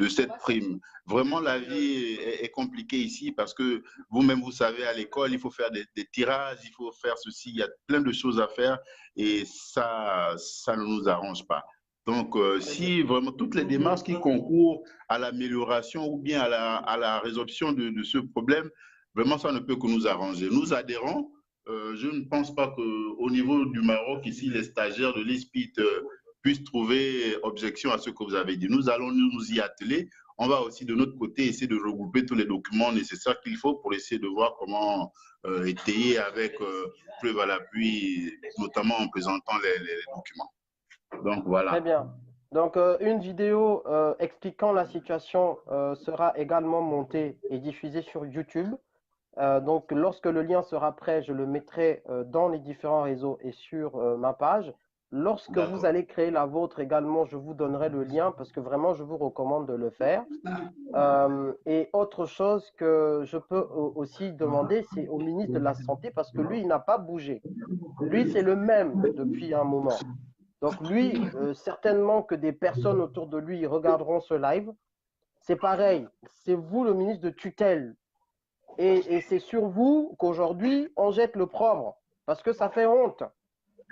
cette prime. Vraiment, la vie est compliquée ici parce que vous-même, vous savez, à l'école, il faut faire des tirages, il faut faire ceci, il y a plein de choses à faire et ça ne nous arrange pas. Donc, si vraiment toutes les démarches qui concourent à l'amélioration ou bien à la résolution de ce problème, vraiment, ça ne peut que nous arranger. Nous adhérons. Je ne pense pas qu'au niveau du Maroc, ici, les stagiaires de l'ISPIT puissent trouver objection à ce que vous avez dit. Nous allons nous y atteler. On va aussi, de notre côté, essayer de regrouper tous les documents nécessaires qu'il faut pour essayer de voir comment étayer avec preuve à l'appui, notamment en présentant les documents. Donc, voilà. Très bien. Donc, une vidéo expliquant la situation sera également montée et diffusée sur YouTube. Donc, lorsque le lien sera prêt, je le mettrai dans les différents réseaux et sur ma page. Lorsque vous allez créer la vôtre également, je vous donnerai le lien parce que vraiment, je vous recommande de le faire. Et autre chose que je peux aussi demander, c'est au ministre de la Santé parce que lui, il n'a pas bougé. Lui, c'est le même depuis un moment. Donc lui, certainement que des personnes autour de lui regarderont ce live. C'est pareil, c'est vous le ministre de tutelle. Et c'est sur vous qu'aujourd'hui, on jette le l'opprobre parce que ça fait honte.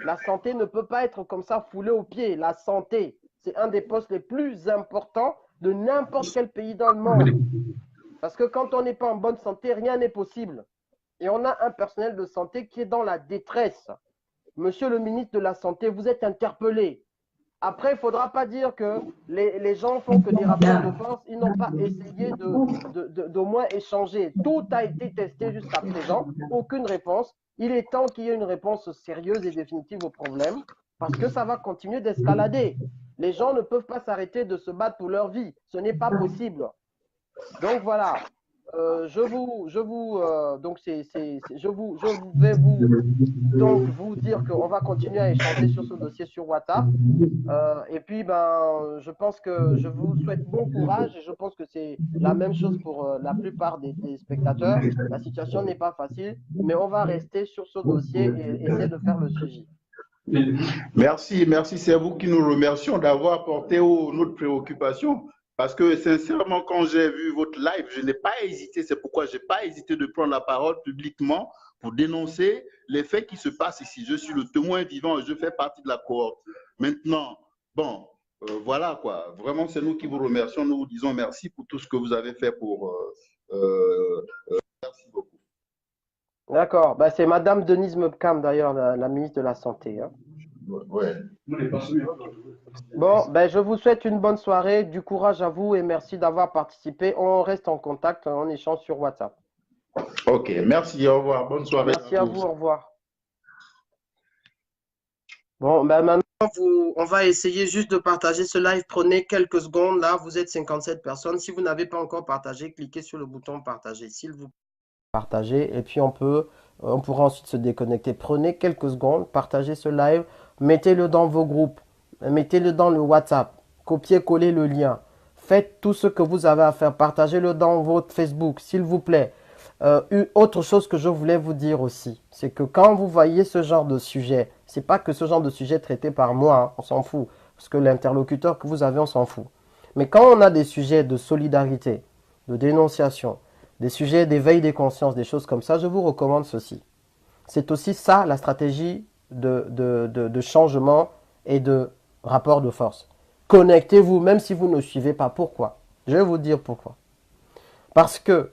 La santé ne peut pas être comme ça foulée aux pieds. La santé, c'est un des postes les plus importants de n'importe quel pays dans le monde. Parce que quand on n'est pas en bonne santé, rien n'est possible. Et on a un personnel de santé qui est dans la détresse. Monsieur le ministre de la Santé, vous êtes interpellé. Après, il ne faudra pas dire que les gens font que des rapports de force. Ils n'ont pas essayé d'au moins échanger. Tout a été testé jusqu'à présent. Aucune réponse. Il est temps qu'il y ait une réponse sérieuse et définitive au problème parce que ça va continuer d'escalader. Les gens ne peuvent pas s'arrêter de se battre pour leur vie. Ce n'est pas possible. Donc voilà. Je vais vous dire qu'on va continuer à échanger sur ce dossier sur WhatsApp. Et puis, je pense que je vous souhaite bon courage et je pense que c'est la même chose pour la plupart des spectateurs. La situation n'est pas facile, mais on va rester sur ce dossier et essayer de faire le suivi. Merci, merci. C'est vous qui nous remercions d'avoir apporté notre préoccupation. Parce que sincèrement, quand j'ai vu votre live, je n'ai pas hésité. C'est pourquoi je n'ai pas hésité de prendre la parole publiquement pour dénoncer les faits qui se passent ici. Je suis le témoin vivant et je fais partie de la cohorte. Maintenant, bon, voilà quoi. Vraiment, c'est nous qui vous remercions. Nous vous disons merci pour tout ce que vous avez fait pour... merci beaucoup. D'accord. C'est Madame Denise Mebkam, d'ailleurs, la ministre de la Santé. Hein. Ouais. Bon, je vous souhaite une bonne soirée, du courage à vous et merci d'avoir participé. On reste en contact, on échange sur WhatsApp. Ok, merci, au revoir, bonne soirée. Merci à vous, au revoir. Bon, maintenant, on va essayer juste de partager ce live. Prenez quelques secondes, là, vous êtes 57 personnes. Si vous n'avez pas encore partagé, cliquez sur le bouton partager, s'il vous plaît. Partager et puis on pourra ensuite se déconnecter. Prenez quelques secondes, partagez ce live, mettez-le dans vos groupes, mettez-le dans le WhatsApp, copiez-collez le lien. Faites tout ce que vous avez à faire, partagez-le dans votre Facebook, s'il vous plaît. Autre chose que je voulais vous dire aussi, c'est que quand vous voyez ce genre de sujet, c'est pas que ce genre de sujet traité par moi, hein, on s'en fout, parce que l'interlocuteur que vous avez, on s'en fout. Mais quand on a des sujets de solidarité, de dénonciation, des sujets d'éveil des consciences, des choses comme ça, je vous recommande ceci. C'est aussi ça la stratégie de changement et de rapport de force. Connectez-vous, même si vous ne suivez pas. Pourquoi? Je vais vous dire pourquoi. Parce que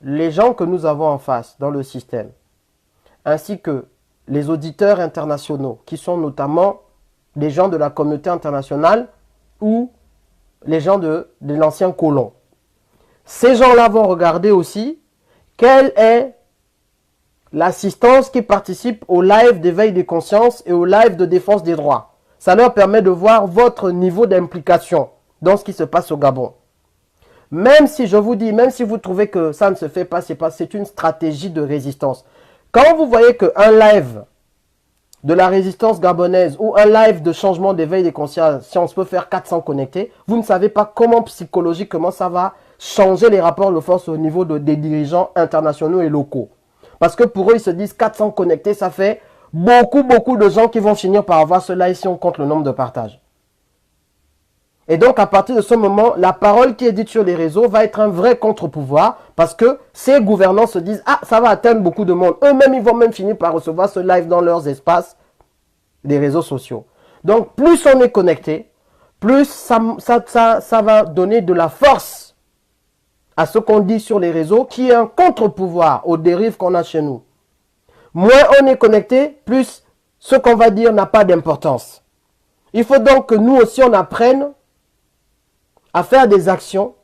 les gens que nous avons en face dans le système, ainsi que les auditeurs internationaux, qui sont notamment les gens de la communauté internationale ou les gens de l'ancien colon, ces gens-là vont regarder aussi quelle est l'assistance qui participe au live d'éveil des consciences et au live de défense des droits. Ça leur permet de voir votre niveau d'implication dans ce qui se passe au Gabon. Même si je vous dis, même si vous trouvez que ça ne se fait pas, c'est une stratégie de résistance. Quand vous voyez qu'un live de la résistance gabonaise ou un live de changement d'éveil des consciences peut faire 400 connectés, vous ne savez pas comment psychologiquement ça va changer les rapports de force au niveau des dirigeants internationaux et locaux. Parce que pour eux, ils se disent 400 connectés, ça fait beaucoup de gens qui vont finir par avoir ce live si on compte le nombre de partages. Et donc, à partir de ce moment, la parole qui est dite sur les réseaux va être un vrai contre-pouvoir parce que ces gouvernants se disent « Ah, ça va atteindre beaucoup de monde. » Eux-mêmes, ils vont même finir par recevoir ce live dans leurs espaces des réseaux sociaux. Donc, plus on est connecté, plus ça va donner de la force à ce qu'on dit sur les réseaux qui est un contre-pouvoir aux dérives qu'on a chez nous. Moins on est connecté, plus ce qu'on va dire n'a pas d'importance. Il faut donc que nous aussi on apprenne à faire des actions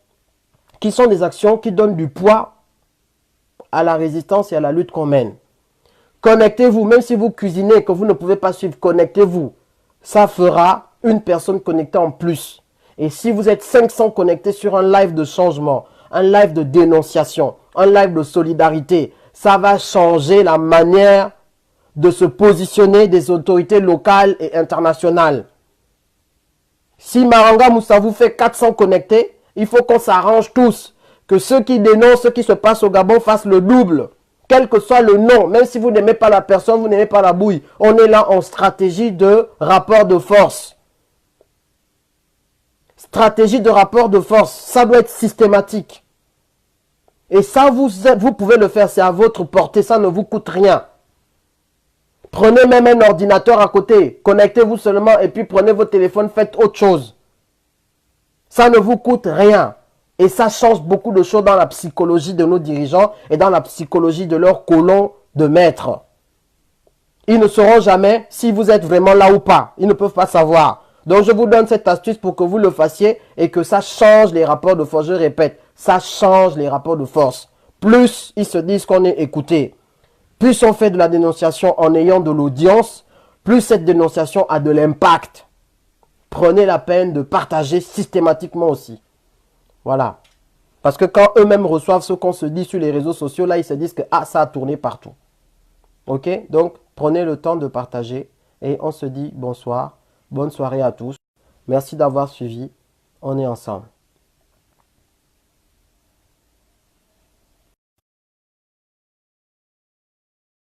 qui sont des actions qui donnent du poids à la résistance et à la lutte qu'on mène. Connectez-vous, même si vous cuisinez et que vous ne pouvez pas suivre, connectez-vous. Ça fera une personne connectée en plus. Et si vous êtes 500 connectés sur un live de changement, un live de dénonciation, un live de solidarité, ça va changer la manière de se positionner des autorités locales et internationales. Si Maranga Moussa vous fait 400 connectés, il faut qu'on s'arrange tous. Que ceux qui dénoncent ce qui se passe au Gabon fassent le double. Quel que soit le nom, même si vous n'aimez pas la personne, vous n'aimez pas la bouille. On est là en stratégie de rapport de force. Stratégie de rapport de force, ça doit être systématique. Et ça, vous pouvez le faire, c'est à votre portée, ça ne vous coûte rien. Prenez même un ordinateur à côté, connectez-vous seulement et puis prenez votre téléphone, faites autre chose. Ça ne vous coûte rien. Et ça change beaucoup de choses dans la psychologie de nos dirigeants et dans la psychologie de leurs colons de maître. Ils ne sauront jamais si vous êtes vraiment là ou pas. Ils ne peuvent pas savoir. Donc je vous donne cette astuce pour que vous le fassiez et que ça change les rapports de force. Je répète, ça change les rapports de force. Plus ils se disent qu'on est écouté, plus on fait de la dénonciation en ayant de l'audience, plus cette dénonciation a de l'impact. Prenez la peine de partager systématiquement aussi. Voilà. Parce que quand eux-mêmes reçoivent ce qu'on se dit sur les réseaux sociaux, là, ils se disent que ah, ça a tourné partout. Ok? Donc, prenez le temps de partager et on se dit bonsoir. Bonne soirée à tous. Merci d'avoir suivi. On est ensemble.